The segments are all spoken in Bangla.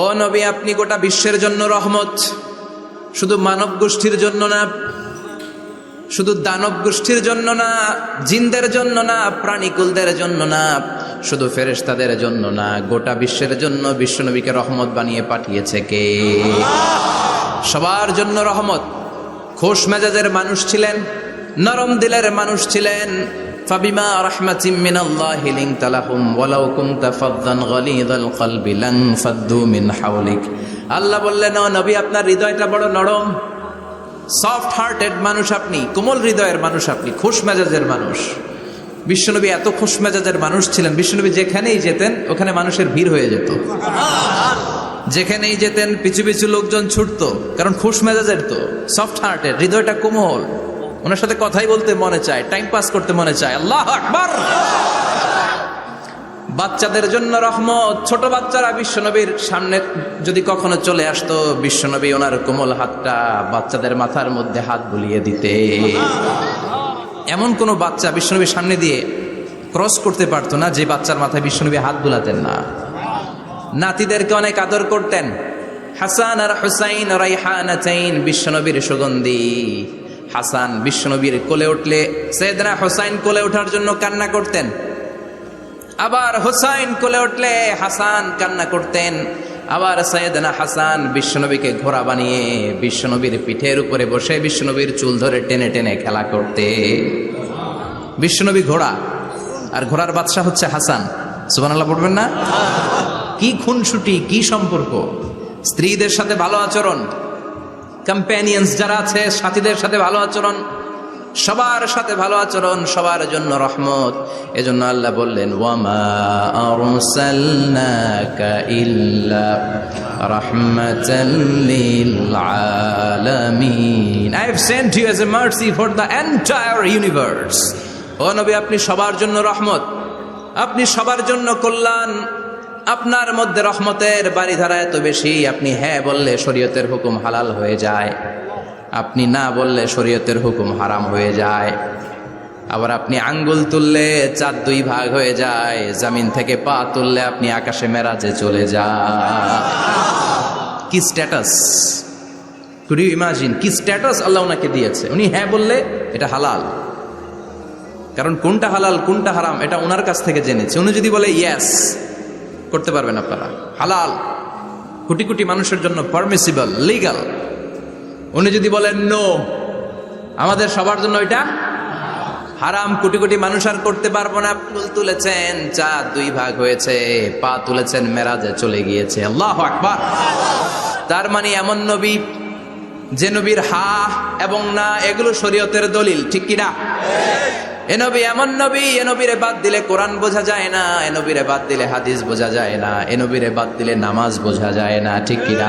ও নবী, আপনি গোটা বিশ্বের জন্য রহমত, শুধু মানব গোষ্ঠীর জন্য না, শুধু দানব গোষ্ঠীর জন্য না, জিনদের জন্য না, প্রাণীকুলদের জন্য না, শুধু ফেরেশতাদের জন্য না, গোটা বিশ্বের জন্য বিশ্বনবীকে রহমত বানিয়ে পাঠিয়েছে কে? সবার জন্য রহমত। খোশ মেজাজের মানুষ ছিলেন, নরম দিলের মানুষ ছিলেন। ফাবিমা রাহমাতিম মিনাল্লাহি লিনতা লাহুম ওয়ালাউ কুনতা ফাযযান গালিযাল কলবি লানফাদ্দু মিন হাওলিক। আল্লাহ বললেন, ও নবী, আপনার হৃদয়টা বড় নরম, সফট হার্টেড মানুষ আপনি, কোমল হৃদয়ের মানুষ আপনি, খোশ মেজাজের মানুষ। বিশ্বনবী এত খোশ মেজাজের মানুষ ছিলেন, বিশ্বনবী যেখানেই যেতেন ওখানে মানুষের ভিড় হয়ে যেত। যেখানেই যেতেন পিছু পিছু লোকজন ছুটতো, কারণ খোশ মেজাজের তো, সফট হার্টেড, হৃদয়টা কোমল, ওনার সাথে কথাই বলতে মনে চায়, টাইম পাস করতে মনে চায়। আল্লাহু আকবার। বাচ্চাদের জন্য রহমত। ছোট বাচ্চারা বিশ্বনবীর সামনে যদি কখনো চলে আসতো, বিশ্বনবী ওনার কোমল হাতটা বাচ্চাদের মাথার মধ্যে হাত বুলিয়ে দিতে। এমন কোন বাচ্চা বিশ্বনবীর সামনে দিয়ে ক্রস করতে পারতো না যে বাচ্চার মাথায় বিশ্বনবী হাত বুলাতেন না। নাতিদেরকে অনেক আদর করতেন। হাসান আর হুসাইন রাইহানাতাইন, বিশ্বনবীর সুগন্ধি। হাসান বিশ্বনবীর কোলে উঠলে সাইয়েদনা হুসাইন কোলে ওঠার জন্য কান্না করতেন, আবার হুসাইন কোলে উঠলে হাসান কান্না করতেন। আবার সাইয়েদনা হাসান বিশ্বনবীকে ঘোড়া বানিয়ে বিশ্বনবীর পিঠের উপরে বসে বিশ্বনবীর চুল ধরে টেনে টেনে খেলা করতে। বিশ্বনবী ঘোড়া, আর ঘোড়ার বাদশা হচ্ছে হাসান। সুবহানাল্লাহ পড়বেন না? কি খুনসুটি, কি সম্পর্ক! স্ত্রীদের সাথে ভালো আচরণ, কম্প্যানিয়ন্স যারা আছে সাথীদের সাথে ভালো আচরণ, সবার সাথে ভালো আচরণ, সবার জন্য রহমত। এজন্য আল্লাহ বললেন, ওয়ামা আরসালনাকা ইল্লা রাহমাতাল লিল আলামিন। I have sent you as a mercy for the entire universe. ও নবী, আপনি সবার জন্য রহমত, আপনি সবার জন্য কল্যাণ। আপনার মধ্যে রহমতের বাড়িধারা এত বেশি, আপনি হ্যাঁ বললে শরীয়তের হুকুম হালাল হয়ে যায়, আপনি না বললে শরীয়তের হুকুম হারাম হয়ে যায়। আবার আপনি আঙ্গুল তুললে চাঁদ দুই ভাগ হয়ে যায়, জমিন থেকে পা তুললে আপনি আকাশে মেরাজে চলে যান। কি স্ট্যাটাস! কুড ইউ ইমাজিন কি স্ট্যাটাস আল্লাহ ওনাকে দিয়েছে! উনি হ্যাঁ বললে এটা হালাল, কারণ কোনটা হালাল কোনটা হারাম এটা ওনার কাছ থেকে জেনেছে। উনি যদি বলে ইয়েস, করতে পারবেন আপনারা, হালাল, কোটি কোটি মানুষের জন্য পারমিসিবল, লিগাল। উনি যদি বলেন নো, আমাদের সবার জন্য এটা হারাম, কোটি কোটি মানুষ আর করতে পারবো না। ফুল তুলেছেন, চাঁদ দুই ভাগ হয়েছে, পা তুলেছেন, মেরাজে চলে গিয়েছে। আল্লাহু আকবার। তার মানে এমন নবী যে নবীর হা এবং না এগুলো শরীয়তের দলিল, ঠিক কিনা? এ নবী এমন নবী, এ নবীরে বাদ দিলে কোরআন বোঝা যায় না, এ নবীরে বাদ দিলে হাদিস বোঝা যায় না, এ নবীরে বাদ দিলে নামাজ বোঝা যায় না, ঠিক কিনা?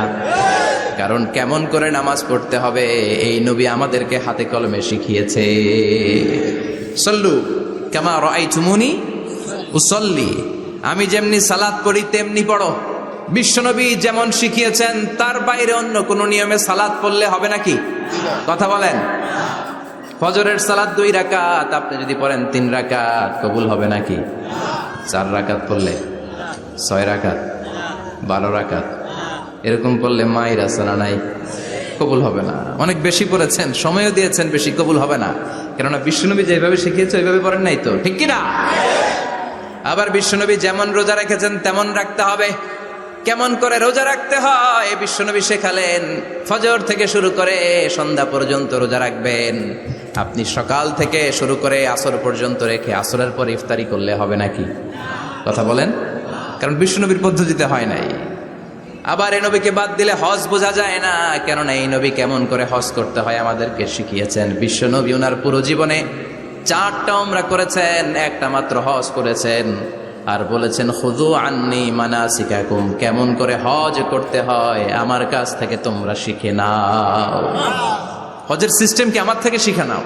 কারণ কেমন করে নামাজ পড়তে হবে এই নবী আমাদেরকে হাতে কলমে শিখিয়েছে। সল্লু কামা রাআইতুমুনি উসাল্লি, আমি যেমনি সালাত পড়ি তেমনি পড়ো। বিশ্বনবী যেমন শিখিয়েছেন তার বাইরে অন্য কোন নিয়মে সালাত পড়লে হবে নাকি? কথা বলেন। ফজরের সালাত 2 রাকাত, আপনি যদি পড়েন 3 রাকাত, কবুল হবে নাকি? 4 রাকাত পড়লে, 6 রাকাত, 12 রাকাত এরকম পড়লে মায়ের আসানা নাই, কবুল হবে না। অনেক বেশি পড়েছেন, সময়ও দিয়েছেন বেশি, কবুল হবে না। কেননা বিশ্বনবী যেভাবে শিখিয়েছে ওইভাবে পড়েন নাই তো, ঠিক কিনা? আবার বিশ্বনবী যেমন রোজা রেখেছেন তেমন রাখতে হবে। কেমন করে রোজা রাখতে হয় বিশ্বনবী শেখালেন। ফজর থেকে শুরু করে সন্ধ্যা পর্যন্ত রোজা রাখবেন। আপনি সকাল থেকে শুরু করে আসর পর্যন্ত রেখে আসরের পর ইফতারি করলে হবে নাকি? কথা বলেন। কারণ বিশ্বনবীর পদ্ধতিতে হয় নাই। আবার এই নবীকে বাদ দিলে হজ বোঝা যায় না, কেননা এই নবী কেমন করে হজ করতে হয় আমাদেরকে শিখিয়েছেন। বিশ্বনবী ওনার পুরো জীবনে 4টা উমরা করেছেন, একটা মাত্র হজ করেছেন। আর বলেছেন, খুযু আন্নী মানাসিকাকুম, কেমন করে হজ করতে হয় আমার কাছ থেকে তোমরা শিখে নাও। হজের সিস্টেম কি আমার থেকে শিখে নাও।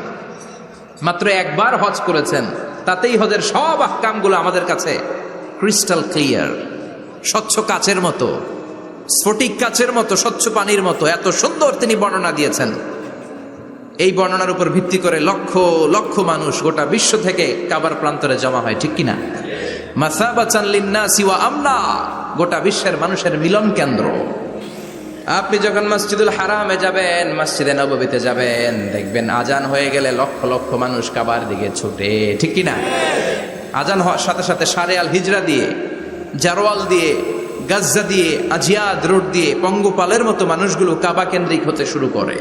মাত্র একবার হজ করেছেন, তাতেই হজের সব আহকামগুলো আমাদের কাছে ক্রিস্টাল ক্লিয়ার, স্বচ্ছ কাচের মতো, স্ফটিক কাচের মতো, স্বচ্ছ পানির মতো, এত সুন্দর তিনি বর্ণনা দিয়েছেন। এই বর্ণনার উপর ভিত্তি করে লক্ষ লক্ষ মানুষ গোটা বিশ্ব থেকে কাবার প্রান্তরে জমা হয়, ঠিক কিনা? মাসাবাতান লিন্নাসি ওয়া আমনা, গোটা বিশ্বের মানুষের মিলন কেন্দ্র। আপনি যখন মসজিদুল হারামে যাবেন, মসজিদে নববীতে যাবেন, দেখবেন আজান হয়ে গেলে লক্ষ লক্ষ মানুষ কাবার দিকে ছুটে, ঠিক কি না? আজান হওয়ার সাথে সাথে সারে আল হিজরা দিয়ে, জারওয়াল দিয়ে, গাজ্জা দিয়ে, আজিয়াদ রোড দিয়ে পঙ্গপালের মতো মানুষগুলো কাবা কেন্দ্রিক হতে শুরু করে।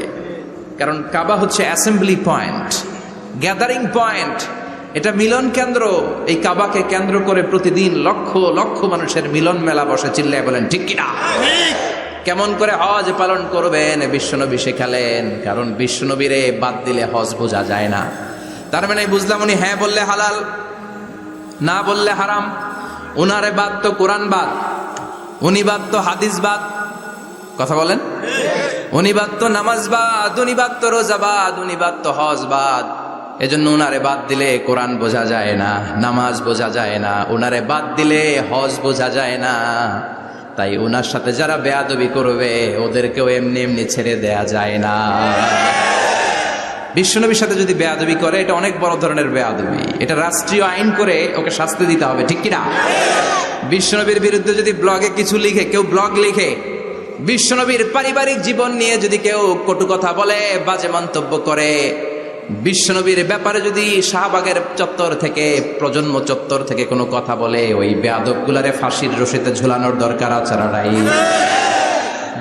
কারণ কাবা হচ্ছে অ্যাসেম্বলি পয়েন্ট, গ্যাদারিং পয়েন্ট, এটা মিলন কেন্দ্র। এই কাবাকে কেন্দ্র করে প্রতিদিন লক্ষ লক্ষ মানুষের মিলন মেলা বসে। চিল্লায় বলেন ঠিক কিনা? কেমন করে হজ পালন করবেন বিশ্বনবী শেখালেন। কারণ বিশ্বনবীরে বাদ দিলে হজ বোঝা যায় না। তার মানে বুঝলাম উনি হ্যাঁ বললে হালাল, না বললে হারাম। উনারে বাদ তো কোরআন বাদ, উনি বাদ তো হাদিস বাদ। কথা বলেন? উনি বাদ তো নামাজ বাদ, উনি বাদ তো রোজা বাদ, উনি বাদ তো হজ বাদ। এজন্য উনারে বাদ দিলে কোরআন বোঝা যায় না, নামাজ বোঝা যায় না, উনারে বাদ দিলে হজ বোঝা যায় না। তাই উনার সাথে যারা বেয়াদবি করবে ওদেরকেও এমনি এমনি ছেড়ে দেয়া যায় না। বিশ্বনবীর সাথে যদি বেয়াদবি করে এটা অনেক বড় ধরনের বেয়াদবি, এটা রাষ্ট্রীয় আইন করে ওকে শাস্তি দিতে হবে, ঠিক কিনা? বিশ্বনবীর বিরুদ্ধে যদি ব্লগে কিছু লিখে, কেউ ব্লগ লিখে, বিশ্বনবীর পারিবারিক জীবন নিয়ে যদি কেউ কটু কথা বলে, বাজে মন্তব্য করে, বিশ্বনবীর ব্যাপারে যদি শাহবাগের চত্বর থেকে, প্রজন্ম চত্বর থেকে কোনো কথা বলে, ওই বেয়াদবগুলারে ফাঁসির রশিতে ঝুলানোর দরকার আছে না নাই?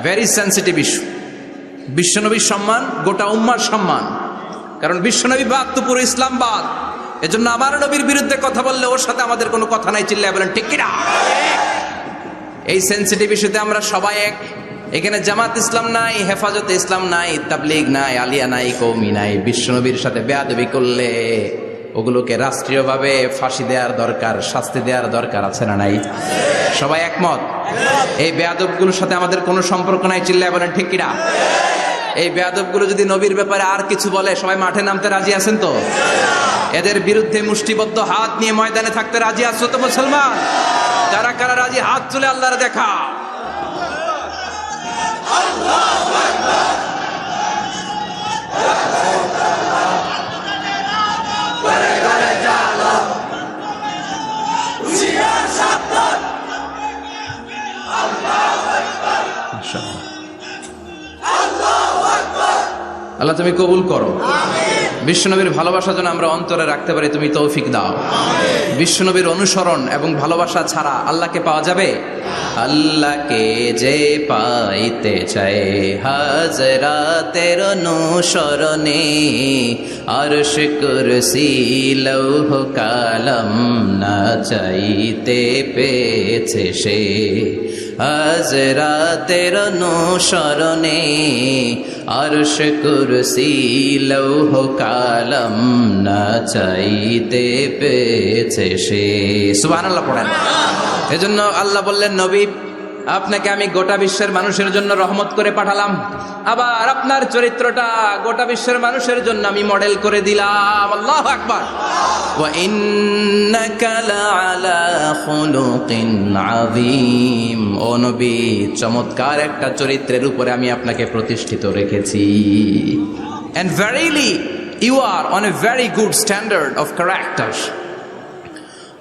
Very sensitive issue. বিশ্বনবীর সম্মান গোটা উম্মার সম্মান। কারণ বিশ্বনবী বাদ তো পুরো ইসলাম বাদ। এজন্য আমার নবীর বিরুদ্ধে কথা বললে ওর সাথে আমাদের কোনো কথা নাই। চিল্লায় বলেন ঠিক কিনা? এই সেন্সিটিভ ইস্যুতে আমরা সবাই এক। এখানে জামাত ইসলাম নাই, হেফাজতে ইসলাম নাই, তাবলীগ নাই, আলিয়া নাই, কওমি নাই। বিশ্বনবীর সাথে বেয়াদবি করলে ওগুলোকে রাষ্ট্রীয়ভাবে ফাঁসি দেওয়ার দরকার, শাস্তি দেওয়ার দরকার আছে না নাই? সবাই একমত? এই বেয়াদবগুলোর সাথে আমাদের কোনো সম্পর্ক নাই। চিল্লায় বলেন ঠিক কিনা? এই বেয়াদবগুলো যদি নবীর ব্যাপারে আর কিছু বলে সবাই মাঠে নামতে রাজি আছেন তো? এদের বিরুদ্ধে মুষ্টিবদ্ধ হাত নিয়ে ময়দানে থাকতে রাজি আছো তো মুসলমান? কারা কারা রাজি হাত তুলে আল্লাহর দেখা। আল্লাহ তুমি কবুল করো। বিশ্বনবীর ভালোবাসা যেন আমরা অন্তরে রাখতে পারি, তুমি তৌফিক দাও। বিশ্বনবীর অনুসরণ এবং ভালোবাসা ছাড়া আল্লাহকে পাওয়া যাবে? আল্লাহকে যে পাইতে চায় হাজরাতের অনুসরণে, আরশ কুরসি লৌহ কালাম না চাইতে পেয়েছে সে। হাজরাতের অনুসরণে আরশ কুরসি লৌহ কালাম না চাইতে পেয়েছে সে। সুবহানাল্লাহ পড়েন। এজন্য আল্লাহ বললেন, নবী আপনাকে আমি গোটা বিশ্বের মানুষের জন্য রহমত করে পাঠালাম। আবার আপনার চরিত্রটা গোটা বিশ্বের মানুষের জন্য আমি মডেল করে দিলাম। আল্লাহু আকবার। ওয়া ইন্নাকা লাআলা খুলুকিন আযীম। ও নবী, চমৎকার একটা চরিত্রের উপরে আমি আপনাকে প্রতিষ্ঠিত রেখেছি। And verily you are on a very good standard of character.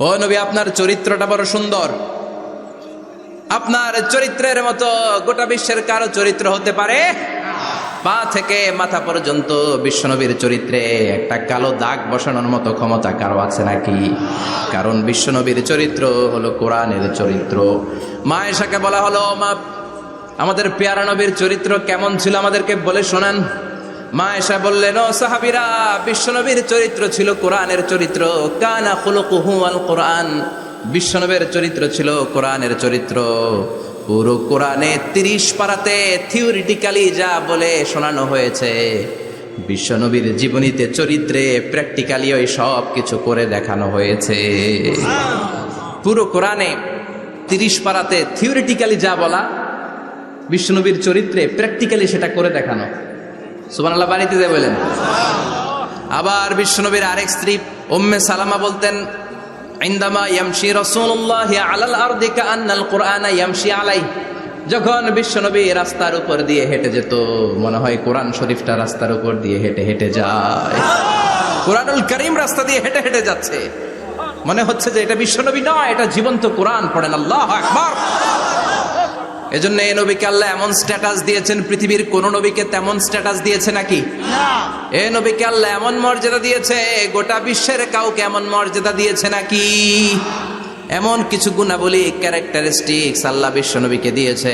ও নবী, আপনার চরিত্রটা বড় সুন্দর। আপনার চরিত্রের মতো গোটা বিশ্বের কারো চরিত্র হতে পারে? পা থেকে মাথা পর্যন্ত বিশ্বনবীর চরিত্রে একটা কালো দাগ বসানোর মতো ক্ষমতা কারো আছে নাকি? কারণ বিশ্বনবীর চরিত্র হলো কোরআনের চরিত্র। মা আয়েশাকে বলা হলো, মা আমাদের পেয়ারা নবীর চরিত্র কেমন ছিল আমাদেরকে বলে শোনান। মা আয়েশা বললেন, ও সাহাবীরা, বিশ্বনবীর চরিত্র ছিল কোরআনের চরিত্র। কানা খুলুকুহু আল কোরআন। বিশ্বনবীর চরিত্র ছিল কোরআনের চরিত্র। পুরো কোরআনে 30 পারাতে থিওরিটিক্যালি যা বলে শোনানো হয়েছে, বিশ্বনবীর জীবনীতে চরিত্রে প্র্যাকটিক্যালি ওই সব কিছু করে দেখানো হয়েছে। পুরো কোরআনে 30 পারাতে থিওরিটিক্যালি যা বলা, বিশ্বনবীর চরিত্রে প্র্যাকটিক্যালি সেটা করে দেখানো। সুবহানাল্লাহ বাড়িতে দিয়ে বলেন। আবার বিশ্বনবীর আরেক স্ত্রী উম্মে সালামা বলতেন, ইনদামা ইয়ামশি রাসূলুল্লাহ আলাল আরদি কাআন্নাল কুরআনা ইয়ামশি আলাইহি। যখন বিশ্বনবী রাস্তার উপর দিয়ে হেঁটে যেত, মনে হয় কোরআন শরীফটা রাস্তার উপর দিয়ে হেঁটে হেঁটে যায়। কোরআনুল কারীম রাস্তা দিয়ে হেঁটে হেঁটে যাচ্ছে। মনে হচ্ছে যে এটা বিশ্বনবী নয়, এটা জীবন্ত কোরআন। পড়েন আল্লাহু আকবার। এজন্য এই নবীকে আল্লাহ এমন স্ট্যাটাস দিয়েছেন, পৃথিবীর কোন নবীকে তেমন স্ট্যাটাস দিয়েছে নাকি? এই নবীকে আল্লাহ এমন মর্যাদা দিয়েছে, গোটা বিশ্বের কাউকে এমন মর্যাদা দিয়েছে নাকি? এমন কিছু গুণাবলী, ক্যারেক্টারিস্টিক্স আল্লাহ বিশ্ব নবীকে দিয়েছে,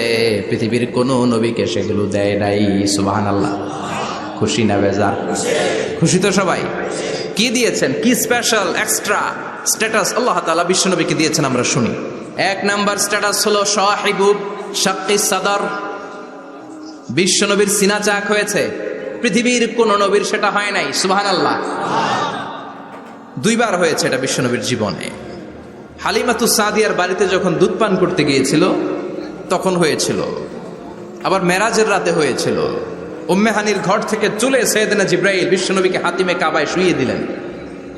পৃথিবীর কোন নবীকে সেগুলো দেয় নাই। সুবহানাল্লাহ। খুশি না বেজার? খুশি তো সবাই। কি দিয়েছেন, কি স্পেশাল এক্সট্রা স্ট্যাটাস আল্লাহ তাআলা বিশ্ব নবীকে দিয়েছেন আমরা শুনি। এক নাম্বার স্ট্যাটাস হলো সাহিবু শাক্কিস সাদর। বিশ্ব নবীর সিনা চাক হয়েছে, পৃথিবীর কোন নবীর সেটা হয় নাই। সুবহানাল্লাহ। দুইবার হয়েছে এটা বিশ্ব নবীর জীবনে। হালিমাতুস সাদিয়ার বাড়িতে যখন দুধ পান করতে গিয়েছিল তখন হয়েছিল, আবার মেরাজের রাতে হয়েছিল। উম্মে হানির ঘর থেকে চলে সাইয়েদনা জিবরাইল বিশ্বনবীকে হাতিমে কাবায় শুইয়ে দিলেন।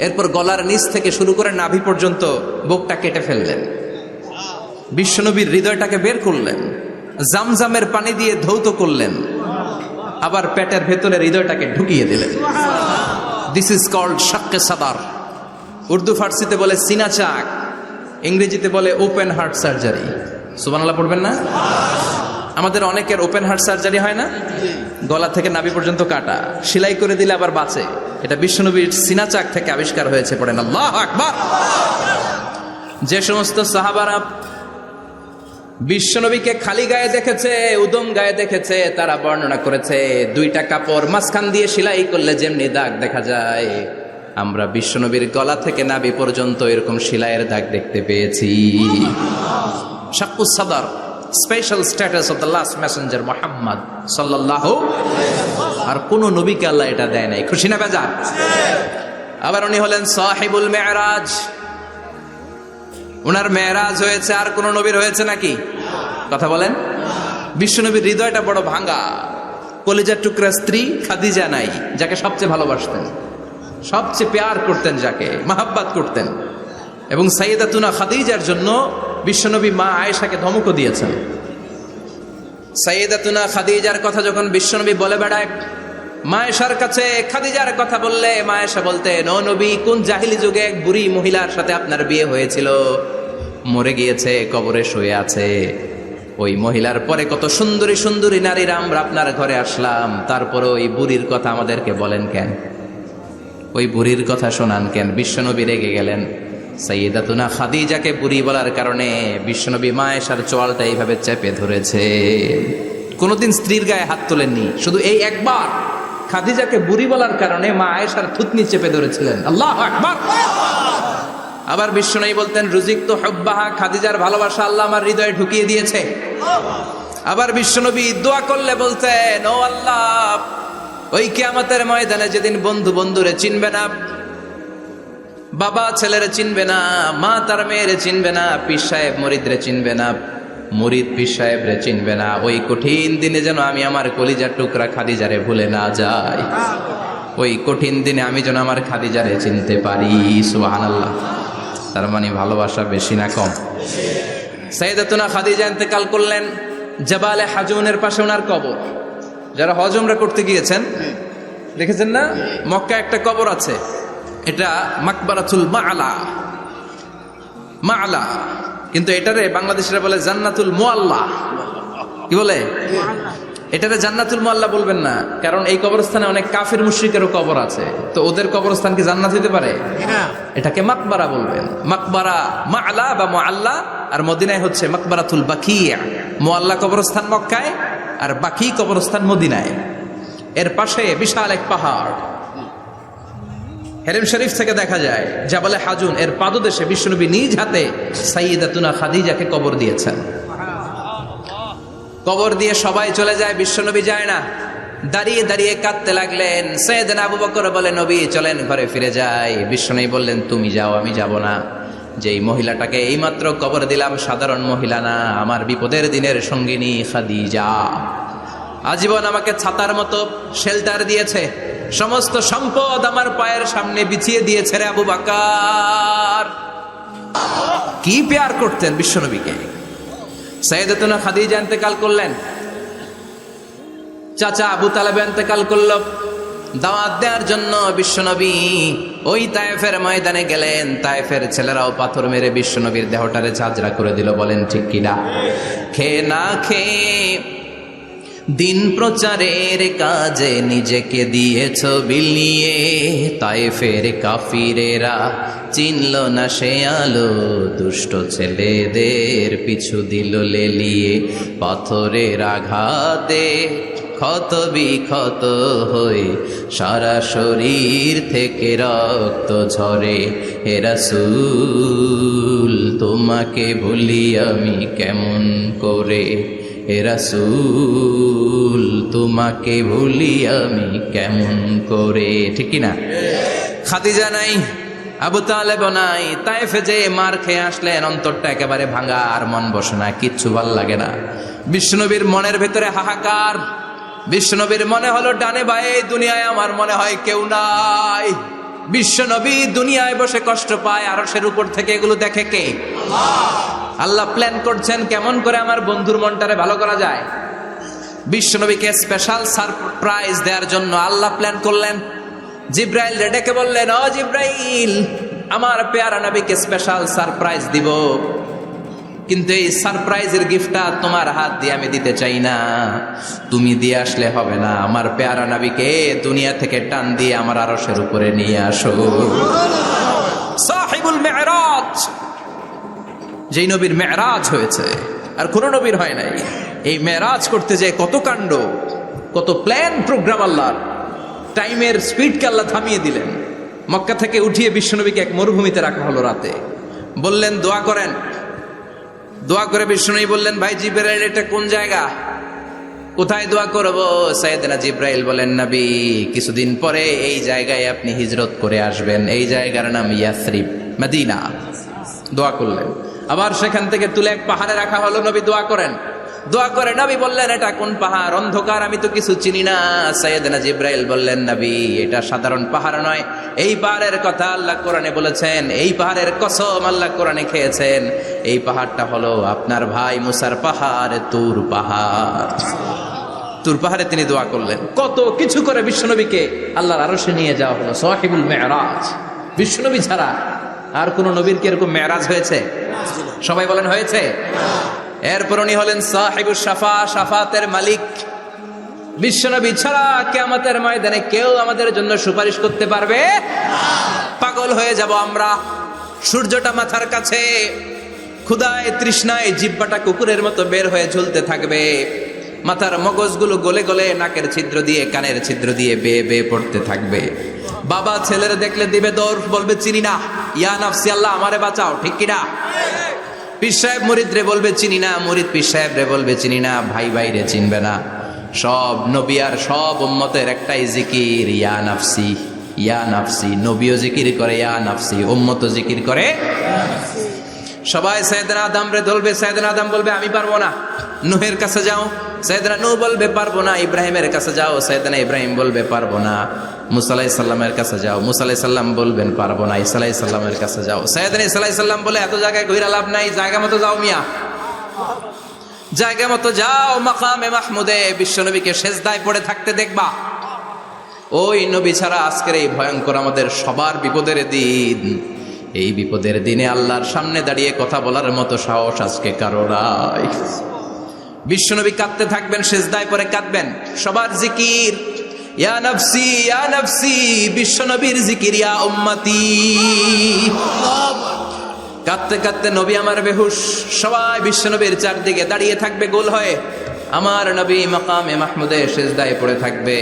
এরপর গলার নিচ থেকে শুরু করে নাভি পর্যন্ত বুকটা কেটে ফেললেন, বিশ্বনবীর হৃদয়টাকে বের করলেন, জামজামের পানি দিয়ে ধৌত করলেন, আবার পেটের ভেতরে হৃদয়টাকে ঢুকিয়ে দিলেন। দিস ইজ কল্ড শাক্কে সাদার। উর্দু ফার্সিতে বলে সিনা চাক, ইংরেজিতে বলে ওপেন হার্ট সার্জারি। সুবহানাল্লাহ পড়বেন না? আমাদের অনেকের ওপেন হার্ট সার্জারি হয় না, গলা থেকে নাভি পর্যন্ত কাটা, সেলাই করে দিলে আবার বাঁচে। এটা বিশ্বনবীর সিনা চাক থেকে আবিষ্কার হয়েছে। পড়েন আল্লাহু আকবার। যে সমস্ত সাহাবারা বিশ্বনবীকে খালি গায়ে দেখেছে, উদম গায়ে দেখেছে, তারা বর্ণনা করেছে দুইটা কাপড় মাঝখান দিয়ে সেলাই করলে যেমনি দাগ দেখা যায়, আমরা বিশ্বনবীর গলা থেকে নাভি পর্যন্ত এরকম সেলাইয়ের দাগ দেখতে পেয়েছি। শাক্কুস সাদর, special status of the last Messenger Muhammad সাল্লাল্লাহু। আর কোন নবীকে আল্লাহ এটা দেয় নাই। খুশি না বেজার? আবার উনি হলেন সাহিবুল মেরাজ। ওনার মেরাজ হয়েছে, আর কোন নবীর হয়েছে নাকি? কথা বলেন। বিশ্বনবীর হৃদয়টা বড় ভাঙা, কলিজার টুকরা স্ত্রী খাদিজা নাই, যাকে সবচেয়ে ভালোবাসতেন, সবচেয়ে প্যার করতেন, যাকে মাহাব্বাত করতেন। এবং সাইয়েদাতুনা খাদিজার জন্য বিশ্বনবী মা আয়েশাকে ধমকও দিয়েছেন। সাইয়েদাতুনা খাদিজার কথা যখন বিশ্বনবী বলে বেড়ায় মা আয়েশার কাছে, খাদিজার কথা বললে মা আয়েশা বলতেন, ও নবী, কোন জাহিলি যুগে এক বুড়ি মহিলার সাথে আপনার বিয়ে হয়েছিল, মরে গিয়েছে, কবরে শুয়ে আছে। ওই মহিলার পরে কত সুন্দরী সুন্দরী নারীরা আমরা আপনার ঘরে আসলাম, তারপরে ওই বুড়ির কথা আমাদেরকে বলেন কেন? ওই বুড়ির কথা শোনান কেন? বিশ্বনবী রেগে গেলেন। সাইয়েদাতুনা খাদিজাকে বুড়ি বলার কারণে বিশ্বনবী মা আয়েশার চোয়ালটা এইভাবে চেপে ধরেছে। কোনোদিন স্ত্রীর গায়ে হাত তোলেননি, শুধু এই একবার খাদিজাকে বুড়ি বলার কারণে মা আয়েশার থুতনি চেপে ধরেছিলেন। আল্লাহু আকবার। আবার বিশ্বনবী বলতেন, রুজিকতু হুব্বাহা, খাদিজার ভালোবাসা আল্লাহ আমার হৃদয়ে ঢুকিয়ে দিয়েছে। আবার বিশ্বনবী দোয়া করলে বলতেন, ও আল্লাহ, ওই কিয়ামতের ময়দানে যেদিন বন্ধু বন্ধুরে চিনবে না, বাবা ছেলেরে চিনবে না, মা তার মেয়েরে চিনবে না, পীর সাহেব মুরিদরে চিনবে না, মুরিদ পীর সাহেবরে চিনবে না, ওই কঠিন দিনে যেন আমি আমার কলিজার টুকরা খাদিজারে ভুলে না যাই। ওই কঠিন দিনে আমি যেন আমার খাদিজারে চিনতে পারি। সুবহানাল্লাহ। তার মানে ভালোবাসা বেশি না কম? সাইয়েদাতুনা খাদিজা ইন্তেকাল করলেন, জাবালে হাজুনের পাশে ওনার কবর। যারা হজ উমরা করতে গিয়েছেন দেখেছেন না, মক্কা একটা কবর আছে, এটা মাকবারাতুল মাআলা। মাআলা, কিন্তু এটারে বাংলাদেশিরা বলে জান্নাতুল মুআল্লা। কি বলে? এটারে জান্নাতুল মুআল্লা বলবেন না, কারণ এই কবরস্থানে অনেক কাফির মুশরিকেরও কবর আছে, তো ওদের কবরস্থান কি জান্নাত হতে পারে? এটাকে মাকবারা বলবেন। মাকবারা মাআলা বা মুআল্লা, আর মদিনায় হচ্ছে মাকবারাতুল বাকিয়া। মুআল্লা কবরস্থান মক্কায়, আর বাকি কবরস্থান মদিনায়। এর পাশে বিশাল এক পাহাড়, হেরেম শরীফ থেকে দেখা যায় জাবালে হাজুন, এর পাদদেশে বিশ্বনবী নিজ হাতে সাইয়েদাতুনা খাদিজাকে কবর দিয়েছেন। কবর দিয়ে সবাই চলে যায়, বিশ্বনবী যায় না। দাঁড়িয়ে দাঁড়িয়ে কাঁদতে লাগলেন। সাইয়েদনা আবু বকর বলে, নবী চলেন ঘরে ফিরে যাই। বিশ্বনবী বললেন, তুমি যাও, আমি যাব না। যেই মহিলাটাকে এইমাত্র কবর দিলাম সাধারণ মহিলা না, আমার বিপদের দিনের সঙ্গিনী খাদিজা। আজীবন আমাকে ছাতার মতো শেল্টার দিয়েছে, সমস্ত সম্পদ আমার পায়ের সামনে বিছিয়ে দিয়েছে রে আবু বকর। কি প্যার করতেন বিশ্বনবীকে। সাইয়েদাতুনা খাদিজা ইন্তেকাল করলেন, চাচা আবু তালেব ইন্তেকাল করল, দাওয়াত দেওয়ার জন্য বিশ্বনবী ওই তায়েফের ময়দানে গেলেন। তায়েফের ছেলেরাও পাথর মেরে বিশ্বনবীর দেহটারে ঝাঁঝরা করে দিল। বলেন ঠিক কিনা? খেয়ে না খেয়ে দিন প্রচারের কাজে নিজেকে দিয়েছ বিলিয়ে, তায়েফের কাফিরেরা চিনল না সে আলো, দুষ্ট ছেলেদের পিছু দিল লেলিয়ে। পাথরের আঘাতে ক্ষত বিক্ষত হয়ে সারা শরীর থেকে রক্ত ঝরে। হে রাসূল তোমাকে ভুলি আমি কেমন করে, হে রাসূল তোমাকে ভুলি আমি কেমন করে। ঠিক কিনা? খাদিজা নাই, আবু তালেব নাই, তায়েফে যে মার খেয়ে আসলেন, অন্তরটা একেবারে ভাঙা, আর মন বসে না, কিচ্ছু ভাল লাগে না। বিশ্বনবীর মনের ভেতরে হাহাকার। বিশ্বনবীর মনে হলো ডানে বায়ে দুনিয়ায় আমার মনে হয় কেউ নাই। বিশ্বনবী দুনিয়ায় বসে কষ্ট পায়, আরশের উপর থেকে এগুলো দেখে কে? আল্লাহ প্ল্যান করছেন কেমন করে আমার বন্ধুর মনটারে ভালো করা যায়। বিশ্বনবীকে স্পেশাল সারপ্রাইজ দেওয়ার জন্য আল্লাহ প্ল্যান করলেন। জিব্রাইল ডেকে বললেন, ও জিব্রাইল, আমার পেয়ারা নবীকে স্পেশাল সারপ্রাইজ দিব, কিন্তু এই সারপ্রাইজের গিফটটা তোমার হাত দিয়ে আমি দিতে চাই না, তুমি দিয়ে আসলে হবে না। আমার পেয়ারা নবীকে দুনিয়া থেকে টান দিয়ে আমার আরশের উপরে নিয়ে আসো। সাহিবুল মেরাজ, যেই নবীর মেরাজ হয়েছে আর কোন নবীর হয় নাই। এই মেরাজ করতে যে কত কাণ্ড, কত প্ল্যান প্রোগ্রাম আল্লাহর। টাইমের স্পিডকে আল্লাহ থামিয়ে দিলেন। মক্কা থেকে উঠিয়ে বিশ্বনবীকে এক মরুভূমিতে রাখা হলো রাতে। বললেন দোয়া করেন। দোয়া করে বিশ্বনবী বললেন, ভাই জিব্রাইল, এটা কোন জায়গা, কোথায় দোয়া করব? সাইয়েদনা জিব্রাইল বলেন, নবী কিছুদিন পরে এই জায়গায় আপনি হিজরত করে আসবেন, এই জায়গার নাম ইয়াসরিব, মদিনা। দোয়া করলেন। আবার সেখান থেকে তুলে এক পাহাড়ে রাখা হলো। নবী দোয়া করেন। দোয়া করে নবী বললেন, এটা কোন পাহাড়? অন্ধকার, আমি তো কিছু চিনি না। সাইয়েদনা জিব্রাইল বললেন, নবী এটা সাধারণ পাহাড় নয়, এই পাহাড়ের কথা আল্লাহ কোরআনে বলেছেন, এই পাহাড়ের কসম আল্লাহ কোরআনে খেয়েছেন। এই পাহাড়টা হলো আপনার ভাই মুসার পাহাড়, তুর পাহাড়। তুর পাহাড়ে তিনি দোয়া করলেন। কত কিছু করে বিশ্বনবীকে আল্লাহর আরশে নিয়ে যাওয়া হলো। সাহিবুল মেরাজ। বিশ্বনবী ছাড়া আর কোন নবীর কি এরকম মেরাজ হয়েছে? সবাই বলেন হয়েছে। এরপর উনি হলেন সাহিবুস শাফা, শাফাতের মালিক। বিশ্বনবী ছাড়া কিয়ামতের ময়দানে কেউ আমাদের জন্য সুপারিশ করতে পারবে? পাগল হয়ে যাব আমরা। সূর্যটা মাথার কাছে, ক্ষুধায় তৃষ্ণায় জিহ্বাটা কুকুরের মতো বের হয়ে ঝুলতে থাকবে। মাথার মগজগুলো গলে গলে নাকের ছিদ্র দিয়ে, কানের ছিদ্র দিয়ে বেয়ে বেয়ে পড়তে থাকবে। বাবা ছেলের দেখলে দিবে দৌড়, বলবে চিনি না, ইয়া নাফসি, আল্লাহ আমারে বাঁচাও। ঠিক কিনা? পীর সাহেব মুরিদ রে বলবে চিনি না, মুরিদ পীর সাহেব রে বলবে চিনি না, ভাই ভাই রে চিনবে না। সব নবী আর সব উম্মতের একটাই জিকির, ইয়া নাফসি, ইয়া নাফসি। নবীও জিকির করে ইয়া নাফসি, উম্মতও জিকির করে। সবাই সাইয়েদনা আদম রে ধরবে, সাইয়েদনা আদম বলবে আমি পারবো না। নূহের কাছে যাও, সাইয়েদনা নূহ বলবে পারবো না। ইব্রাহিমের কাছে যাও, সাইয়েদনা ইব্রাহিম বলবে পারবো না। মুসা আলাইহিস সালামের কাছে যাও, মুসা আলাইহিস সালাম বলবেন পারবো না। ঈসা আলাইহিস সালামের কাছে যাও, সাইয়েদনা ঈসা আলাইহিস সালাম বলে এত জায়গায় ঘুরে লাভ নাই, জায়গা মতো যাও মিয়া, জায়গা মতো যাও। মাকামে মাহমুদে বিশ্বনবীকে সেজদায় পড়ে থাকতে দেখবা। ওই নবী ছাড়া আজকের এই ভয়ঙ্কর আমাদের সবার বিপদের দিন, এই বিপদের দিনে আল্লাহর সামনে দাঁড়িয়ে কথা বলার মতো সাহস আজকে কারো নাই। বিশ্বনবী কাঁদতে থাকবেন, সেজদায় পরে কাঁদবেন। সবার জিকির ইয়া নাফসি, ইয়া নাফসি। বিশ্বনবীর জিকির ইয়া উম্মতি। কাঁদতে কাঁদতে নবী আমার বেহুশ। সবাই বিশ্বনবীর চারদিকে দাঁড়িয়ে থাকবে গোল হয়ে। আমার নবী মাকামে মাহমুদে সেজদায় পড়ে থাকবে।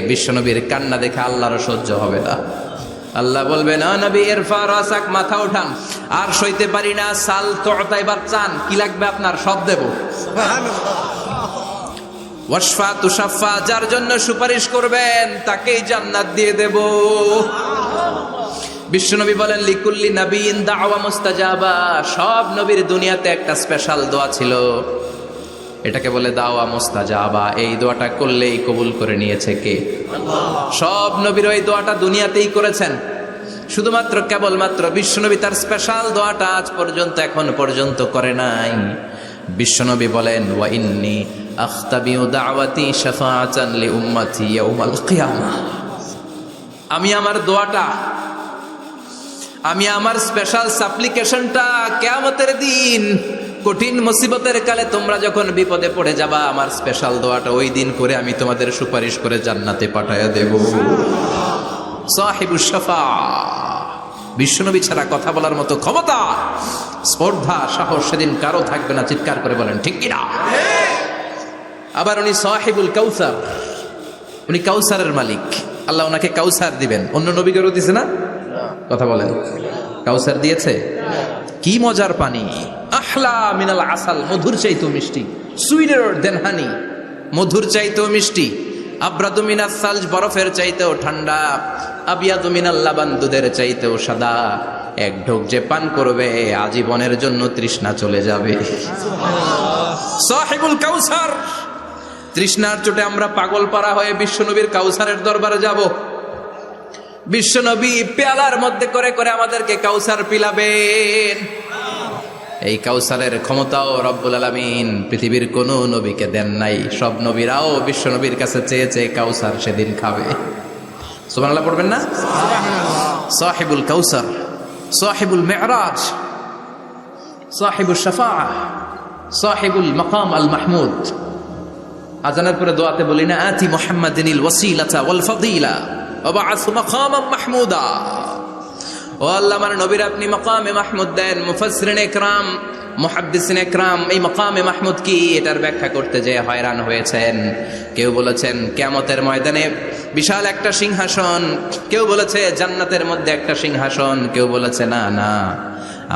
বিশ্বনবীর কান্না দেখে আল্লাহর সহ্য হবে না। আল্লাহ বলবে না নবী ইরফা রাসাক, মাথা উঠান, আর সইতে পারি না। সাল তোতা, এবার চান, কি লাগবে আপনার সব দেব। ওয়াশফা তুশাফা, যার জন্য সুপারিশ করবেন তাকেই জান্নাত দিয়ে দেব। বিশ্বনবী বলেন লিকুল্লি নবীন দাওয়া মুস্তাজাবা। সব নবীর দুনিয়াতে একটা স্পেশাল দোয়া ছিল, এটাকে বলে দাওয়া মুস্তাজাবা। এই দোয়াটা করলেই কবুল করে নিয়েছে কে? সব নবীর ওই দোয়াটা দুনিয়াতেই করেছেন। শুধুমাত্র কেবলমাত্র বিশ্বনবী তার স্পেশাল দোয়াটা আজ পর্যন্ত, এখন পর্যন্ত করে নাই। বিশ্বনবী বলেন ওয়া ইন্নী আখতাবিউ দাওয়াতি শাফাআতান লি উম্মতি ইয়াউমাল কিয়ামাহ। আমি আমার দোয়াটা, আমি আমার স্পেশাল সাপ্লিকেশনটা কিয়ামতের দিন কঠিন মুসিবতের কালে তোমরা যখন বিপদে পড়ে যাবা, আমার স্পেশাল দোয়াটা ওই দিন করে আমি তোমাদের সুপারিশ করে জান্নাতে পাঠায়া দেব। সাহিবুশ শাফাআ, বিশ্বনবী ছাড়া কথা বলার মতো ক্ষমতা, স্পর্ধা, সাহস সেদিন কারো থাকবে না। চিৎকার করে বলেন ঠিক কিনা? আবার উনি সাহিবুল কাউসার, উনি কাউসারের মালিক। আল্লাহ ওনাকে কাউসার দিবেন। অন্য নবীদেরও দিছে না? কথা বলেন, কাউসার দিয়েছে। কি মজার পানি, আহলা মিনাল আসাল, মধুর চাইতেও মিষ্টি, সুইটার দেন হানি, মধুর চাইতেও মিষ্টি। আব্রাদু মিনাস সালজ, বরফের চাইতেও ঠান্ডা। আবিয়াদু মিনাল লাবান, দুধের চাইতেও সাদা। এক ঢোক যে পান করবে আজীবনের জন্য তৃষ্ণা চলে যাবে। সাহিবুল কাউসার, তৃষ্ণার চোটে আমরা পাগল পারা হয়ে বিশ্বনবীর কাউসারের দরবারে যাব। বিশ্বনবী পেয়ালার মধ্যে করে করে আমাদেরকে কাউসার পিলাবেন। এই কাউসারের ক্ষমতাও রব্বুল আলামিন পৃথিবীর কোন নবীকে দেন নাই। সব নবীরাও বিশ্বনবীর কাছে চেয়ে চেয়ে কাউসার সেদিন খাবে। সুবহানাল্লাহ পড়বেন না? সাহিবুল কাউসার, সাহিবুল মেরাজ, সাহিবুল শাফাআ, সাহিবুল মাকাম আল মাহমুদ। আজানের পরে দোয়াতে বলি না, আতি মুহাম্মাদিনিল ওয়াসিলাতা ওয়াল ফাদিলা ওয়া বা'আসু মাকামান মাহমুদা। ও আল্লাহ, আমার নবীর আপনি মাকামে মাহমুদ দেন। মুফাসসিরিন ইকরাম, মুহাদ্দিসিন ইকরাম এই মাকামে মাহমুদ কি এটার ব্যাখ্যা করতে যেয়ে হয়রান হয়েছেন। কেউ বলেছেন কিয়ামতের ময়দানে বিশাল একটা সিংহাসন, কেউ বলেছে জান্নাতের মধ্যে একটা সিংহাসন, কেউ বলেছে না না,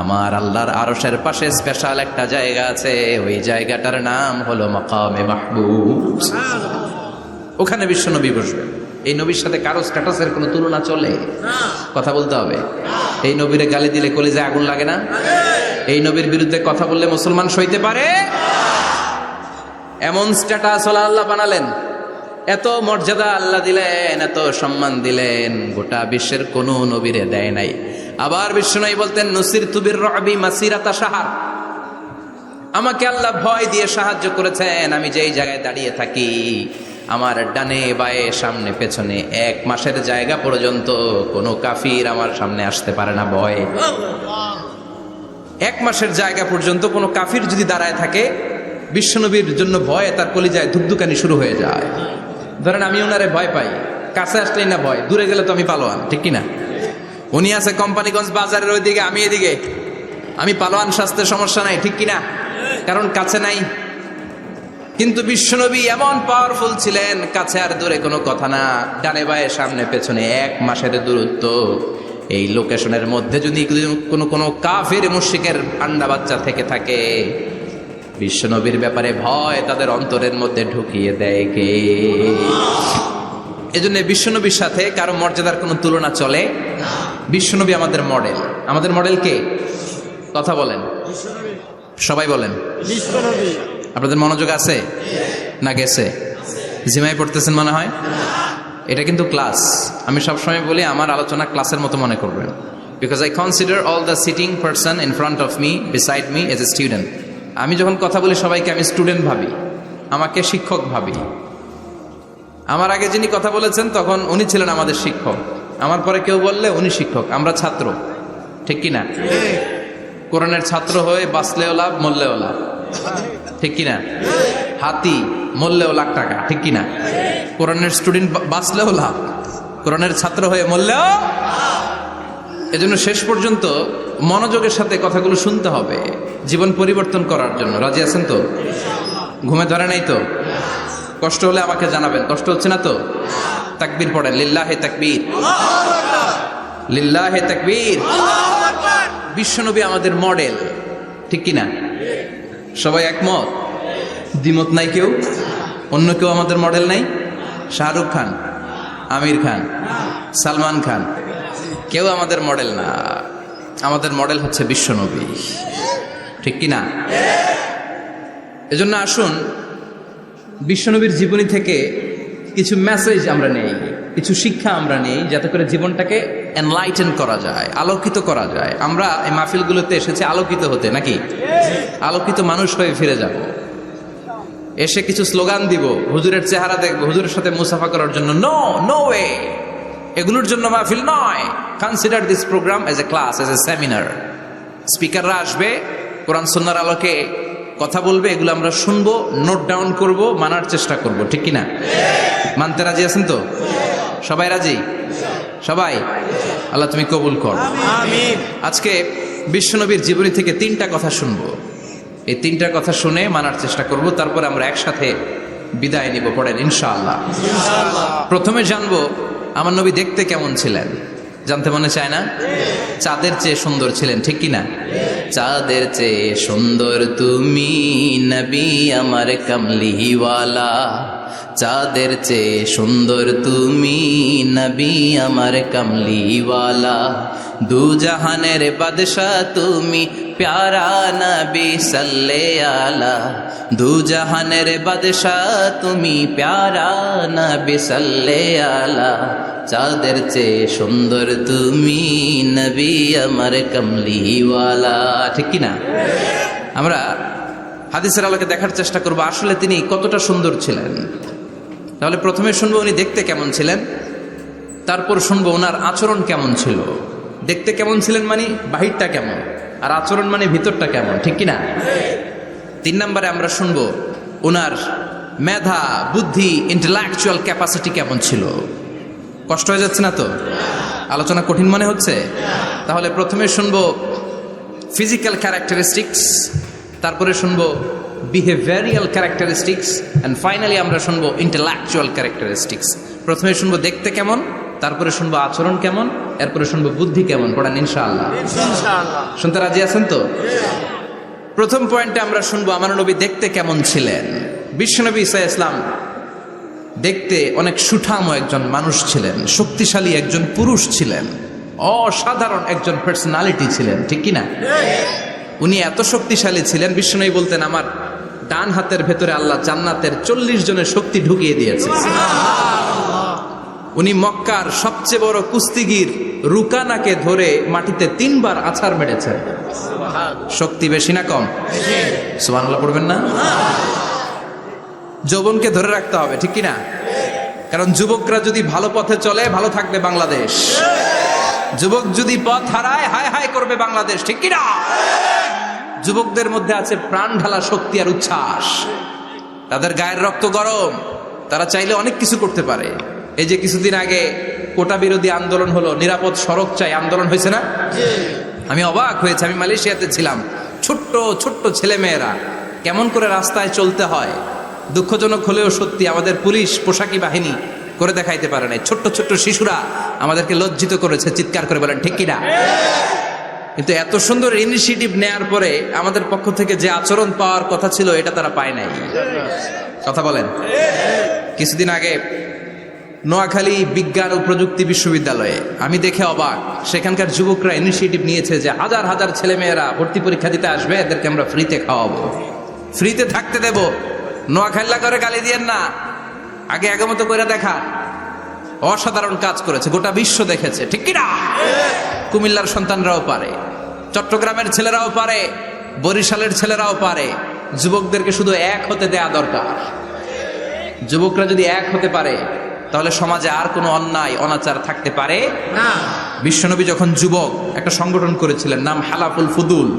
আমার আল্লাহর আরশের পাশে স্পেশাল একটা জায়গা আছে, ওই জায়গাটার নাম হলো মাকামে মাহমুদ। ওখানে বিশ্বনবী বসবেন। এই নবীর সাথে কারো স্ট্যাটাসের কোনো তুলনা চলে? কথা বলতে হবে। এই নবীরে গালি দিলে কলিজায় আগুন লাগে না? এই নবীর বিরুদ্ধে কথা বললে মুসলমান সইতে পারে? এমন স্ট্যাটাস আল্লাহ বানালেন, এত মর্যাদা আল্লাহ দিলেন, এত সম্মান দিলেন, গোটা বিশ্বের কোনো নবীরে দেয় নাই। আবার বিশ্বনবী বলতেন, নুসিরতু বির-রু'বি মাসিরাতা শাহর, আমাকে আল্লাহ ভয় দিয়ে সাহায্য করেছেন। আমি যেই জায়গায় দাঁড়িয়ে থাকি, আমার ডানে বায়ে সামনে পেছনে 1 মাসের জায়গা পর্যন্ত কোনো কাফির আমার সামনে আসতে পারে না ভয়ে। 1 মাসের জায়গা পর্যন্ত কোনো কাফির যদি দাঁড়ায় থাকে, বিশ্বনবীর জন্য ভয়ে তার কলিজায় ধুকধুকানি শুরু হয়ে যায়। ধরেন আমি ওনারে ভয় পাই, কাছে আসলেই না ভয়, দূরে গেলে তো আমি পালোয়ান, ঠিক কিনা? উনি আছে কোম্পানিগঞ্জ বাজারের ওইদিকে, আমি এদিকে, আমি পালোয়ান, স্বাস্থ্যের সমস্যা নাই, ঠিক কিনা? কারণ কাছে নাই। কিন্তু বিশ্বনবী এমন পাওয়ারফুল ছিলেন, কাছে আর দূরে কোনো কথা না, ডানে বায়ে সামনে পেছনে 1 মাসের দূরত্ব। এই লোকেশনের মধ্যে যদি কোনো কাফির মুশরিকের আন্ডা বাচ্চা থেকে থাকে, বিশ্বনবীর ব্যাপারে ভয় তাদের অন্তরের মধ্যে ঢুকিয়ে দেয় কে? এজন্য বিশ্বনবীর সাথে কারো মর্যাদার কোনো তুলনা চলে? বিশ্বনবী আমাদের মডেল। আমাদের মডেল কে? কথা বলেন, সবাই বলেন। আপনাদের মনোযোগ আছে না গেছে? জিমাই পড়তেছেন মনে হয়। এটা কিন্তু ক্লাস। আমি সবসময় বলি আমার আলোচনা ক্লাসের মতো মনে করবেন, because I consider all the sitting person in front of me, beside me as a student. আমি যখন কথা বলি সবাইকে আমি স্টুডেন্ট ভাবি, আমাকে শিক্ষক ভাবি। আমার আগে যিনি কথা বলেছেন তখন উনি ছিলেন আমাদের শিক্ষক, আমার পরে কেউ বললে উনি শিক্ষক, আমরা ছাত্র, ঠিক কিনা? কোরআনের ছাত্র হয়ে বাঁচলেও লাভ, মরলেও লাভ, ঠিক কিনা? হাতি মরলেও লাখ টাকা, ঠিক কিনা? কোরআনের স্টুডেন্ট বাঁচলেও লাভ, কোরআনের ছাত্র হয়ে মরলেও। এজন্য শেষ পর্যন্ত মনোযোগের সাথে কথাগুলো শুনতে হবে জীবন পরিবর্তন করার জন্য। রাজি আছেন তো? ঘুমে ধরে নাই তো? কষ্ট হলে আমাকে জানাবেন। কষ্ট হচ্ছে না তো? তাকবীর পড়েন, লিল্লাহে তাকবীর, লিল্লাহে তাকবীর। বিশ্বনবী আমাদের মডেল, ঠিক কিনা? সবাই একমত? দ্বিমত নাই কেউ? অন্য কেউ আমাদের মডেল নাই? শাহরুখ খান, আমির খান, সালমান খান, কেউ আমাদের মডেল না। আমাদের মডেল হচ্ছে বিশ্বনবী, ঠিক কিনা? এজন্য আসুন বিশ্বনবীর জীবনী থেকে কিছু মেসেজ আমরা নেই, কিছু শিক্ষা আমরা নেই, যাতে করে জীবনটাকে এনলাইটেন করা যায়, আলোকিত করা যায়। আমরা এই মাহফিলগুলোতে এসেছি আলোকিত হতে, নাকি? আলোকিত মানুষ হয়ে ফিরে যাব। এসে কিছু স্লোগান দিব, হুজুরের চেহারা দেখবো, হুজুরের সাথে মুসাফা করার জন্য নো নো ওয়ে, এগুলোর জন্য মাহফিল নয়। Consider this program as a class, as a seminar. স্পিকাররা আসবে, কোরআন সুন্নাহর আলোকে কথা বলবে, এগুলো আমরা শুনবো, নোট ডাউন করব, মানার চেষ্টা করব, ঠিক কিনা? মানতে রাজি আছেন তো? সবাই রাজি? সবাই? আল্লাহ তুমি কবুল কর, আমিন। আজকে বিশ্বনবীর জীবনী থেকে 3টা কথা শুনবো। এই 3টা কথা শুনে মানার চেষ্টা করব, তারপরে আমরা একসাথে বিদায় নিব। পড়েন ইনশাআল্লাহ। প্রথমে জানবো আমার নবী দেখতে কেমন ছিলেন। জানতে মনে চায় না? চাঁদের চেয়ে সুন্দর ছিলেন, ঠিক কিনা? চাঁদের চেয়ে সুন্দর তুমি নবী আমার কামলিওয়ালা, চাঁদের চেয়ে সুন্দর তুমি নবী আমার কামলিওয়ালা, দু জাহানের বাদশা তুমি প্যারা নবী সাল্লে আলা, দু জাহানের বাদশা তুমি প্যারা নবী সাল্লে আলা, চাঁদের চেয়ে সুন্দর তুমি নবী আমার কামলিওয়ালা, ঠিক কিনা? আমরা হাদিসের আলোকে দেখার চেষ্টা করব আসলে তিনি কতটা সুন্দর ছিলেন। তাহলে প্রথমে শুনবো উনি দেখতে কেমন ছিলেন, তারপর শুনবো ওনার আচরণ কেমন ছিল। দেখতে কেমন ছিলেন মানে বাহিরটা কেমন, আর আচরণ মানে ভিতরটা কেমন, ঠিক কিনা? 3 নম্বরে আমরা শুনবো ওনার মেধা, বুদ্ধি, ইন্টেলেকচুয়াল ক্যাপাসিটি কেমন ছিল। কষ্ট হয়ে যাচ্ছে না তো? আলোচনা কঠিন মনে হচ্ছে? তাহলে প্রথমে শুনবো ফিজিক্যাল ক্যারেক্টারিস্টিক্স, তারপরে শুনবো বিহেভিয়ারিয়াল ক্যারেক্টারিস্টিক্স, এন্ড ফাইনালি আমরা শুনবো ইন্টেলেকচুয়াল ক্যারেক্টারিস্টিক্স। প্রথমে শুনবো দেখতে কেমন, তারপরে শুনবো আচরণ কেমন, এরপরে শুনবো বুদ্ধি কেমন। পড়ান ইনশাআল্লাহ। শুনতে রাজি আছেন তো? প্রথম পয়েন্টে আমরা শুনবো আমার নবী দেখতে কেমন ছিলেন। বিশ্বনবী ঈসা ইসলাম দেখতে অনেক সুঠাম একজন মানুষ ছিলেন, শক্তিশালী একজন পুরুষ ছিলেন, অসাধারণ একজন পার্সোনালিটি ছিলেন, ঠিক কিনা? উনি এত শক্তিশালী ছিলেন, বিশ্বনবী বলতেন আমার ডান হাতের ভেতরে আল্লাহ জান্নাতের 40 জনের শক্তি ঢুকিয়ে দিয়েছে। উনি মক্কার সবচেয়ে বড় কুস্তিগির রুকানাকে ধরে মাটিতে 3 বার আছাড় মেরেছেন। শক্তি বেশি না কম? সুবহানাল্লাহ পড়বেন না? যৌবনকে ধরে রাখতে হবে, ঠিক কিনা? কারণ যুবকরা যদি ভালো পথে চলে ভালো থাকবে বাংলাদেশ, যুবক যদি পথ হারায় হায় হায় করবে বাংলাদেশ, ঠিক কিনা? যুবকদের মধ্যে আছে প্রাণ ঢালা শক্তি আর উচ্ছ্বাস, তাদের গায়ের রক্ত গরম, তারা চাইলে অনেক কিছু করতে পারে। এই যে কিছুদিন আগে কোটা বিরোধী আন্দোলন হলো, নিরাপদ সড়ক চাই আন্দোলন হয়েছে না? আমি অবাক হয়েছে, আমি মালয়েশিয়াতে ছিলাম, ছোট্ট ছোট্ট ছেলে মেয়েরা কেমন করে রাস্তায় চলতে হয় দুঃখজনক হলেও সত্যি আমাদের পুলিশ পোশাকি বাহিনী করে দেখাইতে পারে নাই। ছোট্ট ছোট্ট শিশুরা আমাদেরকে লজ্জিত করেছে, চিৎকার করে বলেন ঠিক কিনা? কিন্তু এত সুন্দর ইনিশিয়েটিভ নেয়ার পরে আমাদের পক্ষ থেকে যে আচরণ পাওয়ার কথা ছিল এটা তারা পায় নাই। কথা বলেন। কিছুদিন আগে নোয়াখালী বিজ্ঞান ও প্রযুক্তি বিশ্ববিদ্যালয়ে আমি দেখে অবাক, সেখানকার যুবকরা ইনিশিয়েটিভ নিয়েছে যে হাজার হাজার ছেলে মেয়েরা ভর্তি পরীক্ষা দিতে আসবে, এদেরকে আমরা ফ্রিতে খাওয়াবো, ফ্রিতে থাকতে দেব। নোয়াখাল্লা করে গালি দিয়েন না, আগে আগমত করে দেখা। অসাধারণ কাজ করেছে, গোটা বিশ্ব দেখেছে, ঠিক কিনা? কুমিল্লার সন্তানরাও পারে, চট্টগ্রামের ছেলেরাও পারে, বরিশালের ছেলেরাও পারে। যুবকদেরকে শুধু এক হতে দেয়া দরকার। যুবকরা যদি এক হতে পারে তাহলে সমাজে আর কোনো অন্যায় অনাচার থাকতে পারে না। বিশ্বনবী যখন যুবক একটা সংগঠন করেছিলেন, নাম হালাফুল ফুদুল।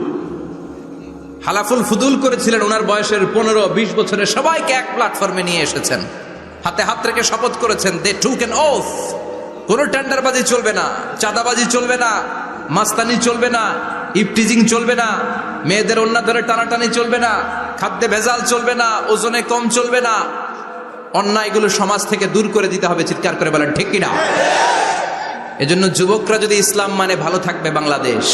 হালাফুল ফুদুল করেছিলেন, ওনার বয়সের 15-20 বছরের সবাইকে এক প্ল্যাটফর্মে নিয়ে এসেছেন, হাতে হাত রেখে শপথ করেছেন, দে টুক অ্যান ওথ, কোনো টেন্ডারবাজি চলবে না, চাঁদাবাজি চলবে না, মাস্তানি চলবে না, ইফটিজিং চলবে না, মেয়েদের ওন্না ধরে টানাটানি চলবে না, খাদ্যে ভেজাল চলবে না, ওজনে কম চলবে না, অন্যায়গুলো সমাজ থেকে দূর করে দিতে হবে। চিৎকার করে বলেন ঠিক কিনা? এজন্য যুবকরা যদি ইসলাম মানে ভালো থাকবে বাংলাদেশ,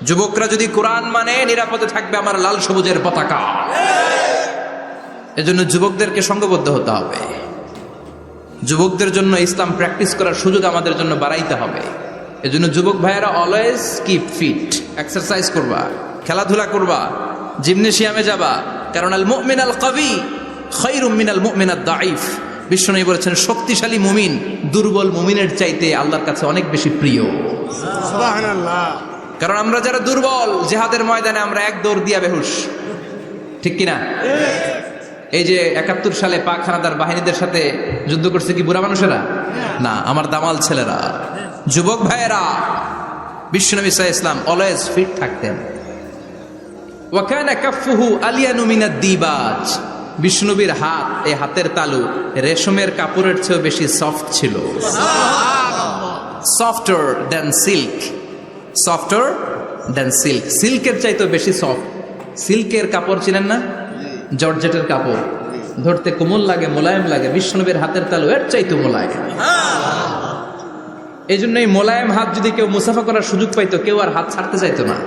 যুবকরা যদি কোরআন মানে নিরাপদে থাকবে আমার লাল সবুজের পতাকা। এজন্য যুবকদেরকে সংঘবদ্ধ হতে হবে, যুবকদের জন্য ইসলাম প্র্যাকটিস করার সুযোগ আমাদের জন্য বাড়াইতে হবে। এজন্য যুবক ভাইয়েরা অলওয়েজ কিপ ফিট, এক্সারসাইজ করবা, খেলাধুলা করবা, জিমনেশিয়ামে যাবা, কারণ আল মুমিন আল কবি খায়রুম মিনাল মুমিনাদ দাঈফ। বিশ্বনবী বলেছেন শক্তিশালী মুমিন দুর্বল মুমিনের চাইতে আল্লাহর কাছে অনেক বেশি প্রিয়। সুবহানাল্লাহ। কারণ আমরা যারা দুর্বল, জিহাদের ময়দানে আমরা এক দৌড় দিয়া বেহুশ, ঠিক কিনা? এই যে 71 সালে পাক হানাদার বাহিনীদের সাথে যুদ্ধ করছে কি বুড়া মানুষেরা? না, আমার দামাল ছেলেরা, যুবক ভাইয়েরা। বিশ্বনবী সাল্লাল্লাহু আলাইহি ওয়াসাল্লাম অলওয়েজ ফিট থাকতেন। ওয়া কানা কাফফুহু আলিয়ানু মিনাদ দিবাজ। বিশ্বনবীর হাত, এই হাতের তালু রেশমের কাপড়ের চেয়েও বেশি সফট ছিল। Softer than silk, softer than silk, সিল্কের চাইতেও বেশি সফট। সিল্কের কাপড় ছিলেন না, জর্জেটের কাপড়, ধরতে কোমল লাগে, মোলায়েম লাগে। বিশ্বনবীর হাতের তালু এর চাইতে মোলায়েম। এই জন্য এই মোলায়েম হাত যদি কেউ মুসাফা করার সুযোগ পাইতো, কেউ আর হাত ছাড়তে চাইতো না।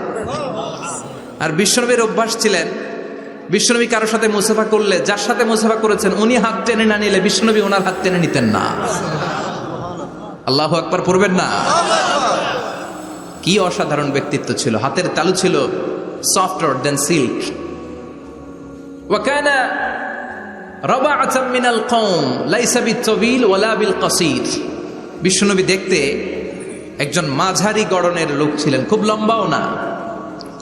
আর বিশ্বনবীর অভ্যাস ছিলেন, বিশ্বনবী কারোর সাথে মুসাফা করলে, যার সাথে মুসাফা করেছেন উনি হাত টেনে না নিলে বিশ্বনবী ওনার হাত টেনে নিতেন না। আল্লাহু আকবার পড়বেন না? কি অসাধারণ ব্যক্তিত্ব ছিল, হাতের তালু ছিল সফটার দেন সিল্ক। ওয়া কানা রাবাআতাম মিনাল কওম লাইসা বিত-তাবিল ওয়ালা বিল কাসীর। বিশ্বনবী দেখতে একজন মাঝারি গড়নের লোক ছিলেন, খুব লম্বাও না,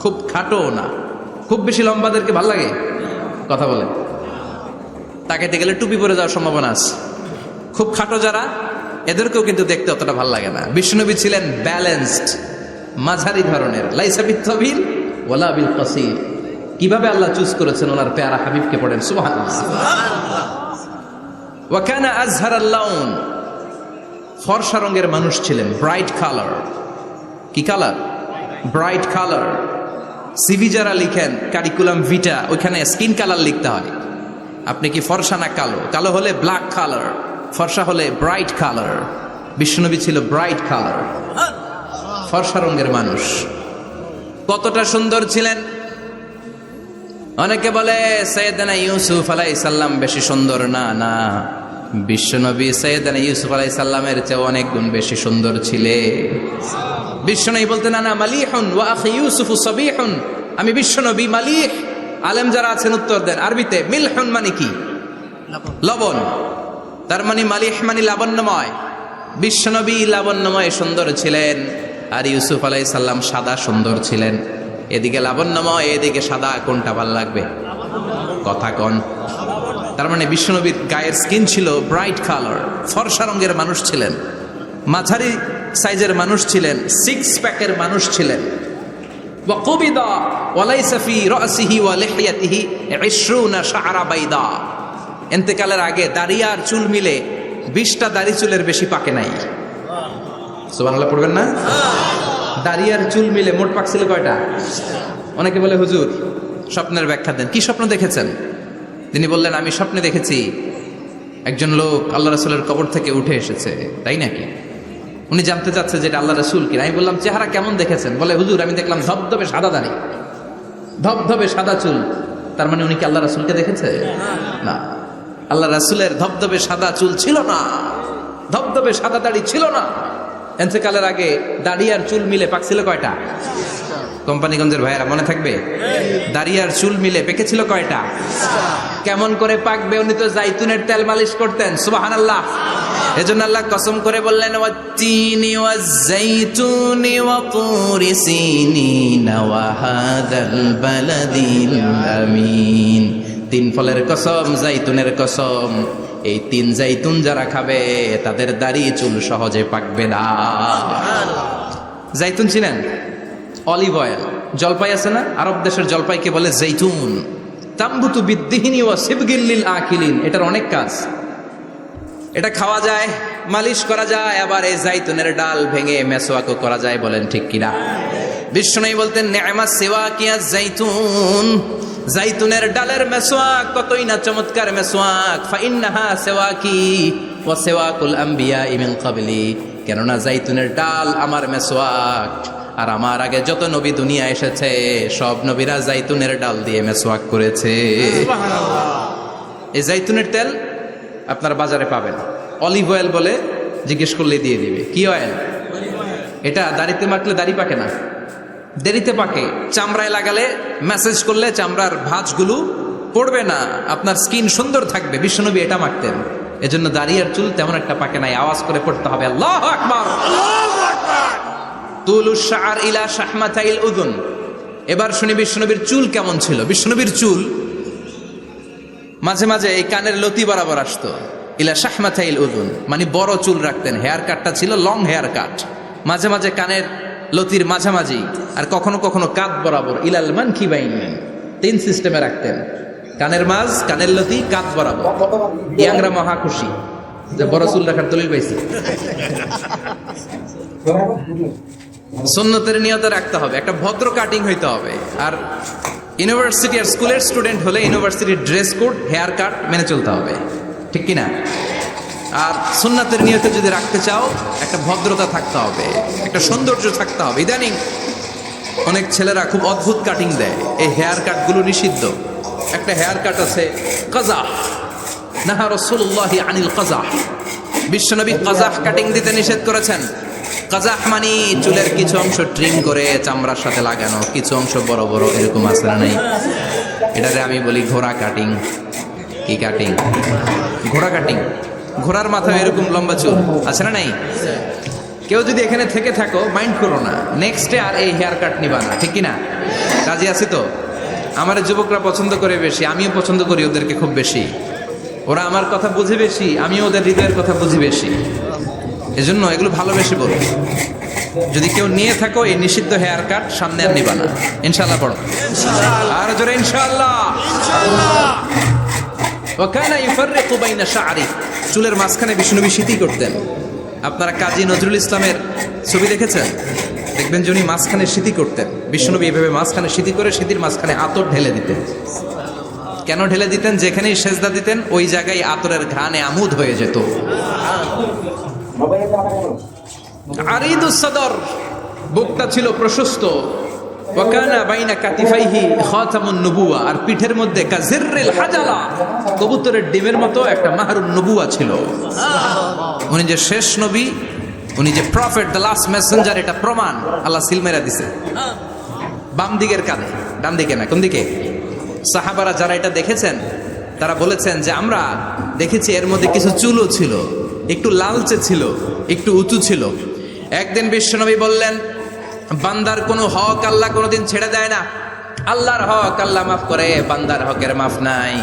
খুব খাটোও না। খুব বেশি লম্বাদেরকে ভাল লাগে? কথা বলে তাকাইতে গেলে টুপি পরে যাওয়ার সম্ভাবনা আছে। খুব খাটো যারা, এদেরকেও কিন্তু দেখতে অতটা ভাল লাগে না। বিশ্বনবী ছিলেন ব্যালেন্সড, মাঝারি ধরনের। লাইসা বিত-তাবিল ওয়ালা বিল কাসীর। কিভাবে আল্লাহ চুজ করেছেন ওনার প্যারা হাবিবকে, পড়েন সুবহানাল্লাহ। ওয়া কানা আযহারাল লাউন। ফর্সা রঙের মানুষ ছিলেন, ব্রাইট কালার। কি কালার? Bright colour. সিভি যারা লিখেন কারিকুলাম ভিটা, ওইখানে স্কিন কালার লিখতে হয়। আপনি কি ফর্সা না কালো? কালো হলে ব্ল্যাক কালার, ফর্সা হলে ব্রাইট কালার। বিশ্বনবী ছিল ব্রাইট কালার, ফর্সা রঙের মানুষ। কতটা সুন্দর ছিলেন! অনেকে বলে সাইয়েদনা ইউসুফ আলাইহিস সালাম বেশি সুন্দর। না না, বিশ্বনবী সাইয়েদনা ইউসুফ আলাইহিস সালামের চেয়ে অনেক গুণ বেশি সুন্দর ছিলেন। বিশ্বনবী বলতেন আনা মালিহুন ওয়া আখি ইউসুফ সাবিহুন। আমি বিশ্বনবী মালিহ। আলেম যারা আছেন উত্তর দেন আরবিতে। মিলহুন মানে কি? লবণ। তার মানে মালিহ মানে লাবণ্যময়। বিশ্বনবী লাবণ্যময় সুন্দর ছিলেন, আর ইউসুফ আলাইহিস সালাম সাদা সুন্দর ছিলেন। এদিকে লাবণ্যময়, এদিকে সাদা, কোনটা ভালো লাগবে? কথা কন। তার মানে বিশ্বনবীর গায়ের স্কিন ছিল ব্রাইট কালার, ফর্সা রঙের মানুষ ছিলেন, মাঝারি সাইজের মানুষ ছিলেন, সিক্স প্যাকের মানুষ ছিলেন। ওয়া কুবিদা ওয়া লাইসা ফি রাসিহি ওয়া লিহিয়াতিহি 20 শাআরা বাইদা। ইন্তেকালের আগে দাড়ি আর চুল মিলে 20টা দাড়ি চুলের বেশি পাকে নাই। সুবহানাল্লাহ পড়বেন না? দাড়ি আর চুল মিলে মোট পাকছিল কয়টা? অনেকে বলে হুজুর স্বপ্নের ব্যাখ্যা দেন। কি স্বপ্ন দেখেছেন? তিনি বললেন আমি স্বপ্নে দেখেছি একজন লোক আল্লাহ রাসূলের কবর থেকে উঠে এসেছে। তাই নাকি? উনি জানতে চাচ্ছে যে এটা আল্লাহ রাসূল কিনা। আমি বললাম চেহারা কেমন দেখেছেন? বলে হুজুর আমি দেখলাম ধবধবে সাদা দাড়ি, ধবধবে সাদা চুল। তার মানে উনি কি আল্লাহ রাসূলকে দেখেছে? না, আল্লাহ রাসূলের ধবধবে সাদা চুল ছিল না, ধবধবে সাদা দাড়ি ছিল না। ইন্তেকালের আগে দাড়ি আর চুল মিলে পাকছিল কয়টা? কোম্পানিগঞ্জের ভাইয়েরা মনে থাকবে? দাড়ি আর চুল মিলে পেকেছিল কয়টা? কেমন করে পাকবে? উনি তো জাইতুনের তেল মালিশ করতেন। সুবহানাল্লাহ। এজন্য আল্লাহ কসম করে বললেন ওয়াত-তিনি ওয়াজ-জাইতুনি ওয়া তুরি সিনিন ওয়া হাদাল বালাদিল আমিন। তিন ফলের কসম, জাইতুনের কসম। এই তিন জাইতুন যারা খাবে তাদের দাড়ি চুল সহজে পাকবে না। জাইতুন চিনেন? Olive oil. জলপাই আছে না, আরব দেশের জলপাইকে বলে জাইতুন। তাম্বুতু বিদ্দিহিনি ওয়া সিবগিল লিল আকিলিন। এটার অনেক কাজ। এটা খাওয়া যায়, মালিশ করা যায়, আবার এই জাইতুনের ডাল ভেঙে মেসওয়াকও করা যায়। বলেন ঠিক কিনা? বিশ্বনবী বলতেন নি'মা সিওয়াকিয়া জাইতুন। জাইতুনের ডালের মেসওয়াক কতই না চমৎকার মেসওয়াক। ফাইন্নাহা সিওয়াকি ওয়া সিওয়াকুল আমবিয়া মিন ক্বাবলি। কেননা জাইতুনের ডাল আমার মেসওয়াক, আর আমার আগে যত নবী দুনিয়া এসেছে সব নবীরা জাইতুনের ডাল দিয়ে মেসওয়াক করেছে। এই জাইতুনের তেল আপনার বাজারে পাবেন। অলিভ অয়েল বলে জিজ্ঞেস করলে দিয়ে দিবে। কি অয়েল? এটা দাড়িতে মাখলে দাড়ি পাকে না, দেরিতে পাকে। চামড়ায় লাগালে ম্যাসেজ করলে চামড়ার ভাঁজগুলো পড়বে না, আপনার স্কিন সুন্দর থাকবে। বিশ্বনবী এটা মাখতেন। এজন্য দাড়ি আর চুল তেমন একটা পাকে নাই। আওয়াজ করে পড়তে হবে আল্লাহু আকবার। তুলুশ শাআর ইলা শাহমাতাইল উযুন। এবার শুনি বিশ্বনবীর চুল কেমন ছিল। বিশ্বনবীর চুল মাঝে মাঝে এই কানের লতি বরাবর আসতো, ইলা শাহমাথাইল উযুন, মানে বড় চুল রাখতেন। হেয়ার কাটটা ছিল লং হেয়ার কাট, মাঝে মাঝে কানের লতির মাঝামাঝি, আর কখনো কখনো কাঁধ বরাবর, ইলাল মানকিবাইন, 3 সিস্টেমে রাখতেন। কানের মাঝ, কানের লতি, কাঁধ বরাবর। ইয়াংরা মহা খুশি যে বড় চুল রাখার দলিল পাইছি। সুন্নতের নিয়তে রাখতে হবে, একটা ভদ্র কাটিং হইতে হবে। আর ইউনিভার্সিটি আর স্কুলের স্টুডেন্ট হলে ইউনিভার্সিটির ড্রেস কোড, হেয়ার কাট মেনে চলতে হবে, ঠিক কিনা? আর সুন্নাতের নিয়তে যদি রাখতে চাও, একটা ভদ্রতা থাকতে হবে, একটা সৌন্দর্য থাকতে হবে। ইদানিং অনেক ছেলেরা খুব অদ্ভুত কাটিং দেয়, এই হেয়ার কাটগুলো নিষিদ্ধ। একটা হেয়ার কাট আছে কাজাহ, নাহা রাসূলুল্লাহি আনিল কাজাহ, বিশ্বনবী কাজাহ কাটিং দিতে নিষেধ করেছেন। কাজাহ মানে চুলের কিছু অংশ ট্রিম করে চামড়ার সাথে লাগানো, কিছু অংশ বড় বড় এরকম আছে না নাই? এটারে আমি বলি ঘোড়া কাটিং। কি কাটিং? ঘোড়া কাটিং। ঘোড়ার মাথায় এরকম লম্বা চুল আছে না নাই? কেউ যদি এখানে থেকে থাকো, মাইন্ড করো না, নেক্সট ডে আর এই হেয়ার কাট নিবা না, ঠিক কিনা? রাজি আছি তো? আমার যুবকরা পছন্দ করে বেশি, আমিও পছন্দ করি ওদেরকে খুব বেশি। ওরা আমার কথা বুঝে বেশি, আমিও ওদের হৃদয়ের কথা বুঝি বেশি, এজন্য এগুলো ভালোবেসে বলবো। যদি কেউ নিয়ে থাকো এই নিষিদ্ধ হেয়ার কাট, সামনে আর নিবা না, ইনশাআল্লাহ পড়ো। আর জোরে ইনশাআল্লাহ। ওয়া কানা ইফাররিকু বাইনা শা'রি, চুলের মাঝখানে বিষ্ণুনবী সিঁথি করতেন। আপনারা কাজী নজরুল ইসলামের ছবি দেখেছেন? দেখবেন যে উনি মাঝখানে সিঁথি করতেন। বিষ্ণুনবী এভাবে মাঝখানে সিঁথি করে সিঁথির মাঝখানে আতর ঢেলে দিতেন। কেন ঢেলে দিতেন? যেখানেই সেজদা দিতেন ওই জায়গায় আতরের ঘ্রাণে আমোদ হয়ে যেত। আরিদুস সদর, বুকটা ছিল প্রশস্ত। ওয়া কানা বাইনা কাতিফাইহি খাতামুন নবুওয়া, আর পিঠের মধ্যে কাজিররিল হাজালা, কবুতরের ডিমের মতো একটা মাহরুন নবুওয়া ছিল। উনি যে শেষ নবী, উনি যে প্রফেট, দ্য লাস্ট মেসেঞ্জার, এটা প্রমাণ আল্লাহ সিল মেরা দিছে। বাম দিকের কাঁধে, ডান দিকে না, কোন দিকে? সাহাবারা যারা এটা দেখেছেন তারা বলেছেন যে আমরা দেখেছি এর মধ্যে কিছু চুলও ছিল, একটু লালচে ছিল, একটু উঁচু ছিল। একদিন বিশ্বনবী বললেন, বান্দার কোনো হক আল্লাহ কোনোদিন ছেড়ে দেয় না। আল্লাহর হক আল্লাহ মাফ করে, বান্দার হকের মাফ নাই।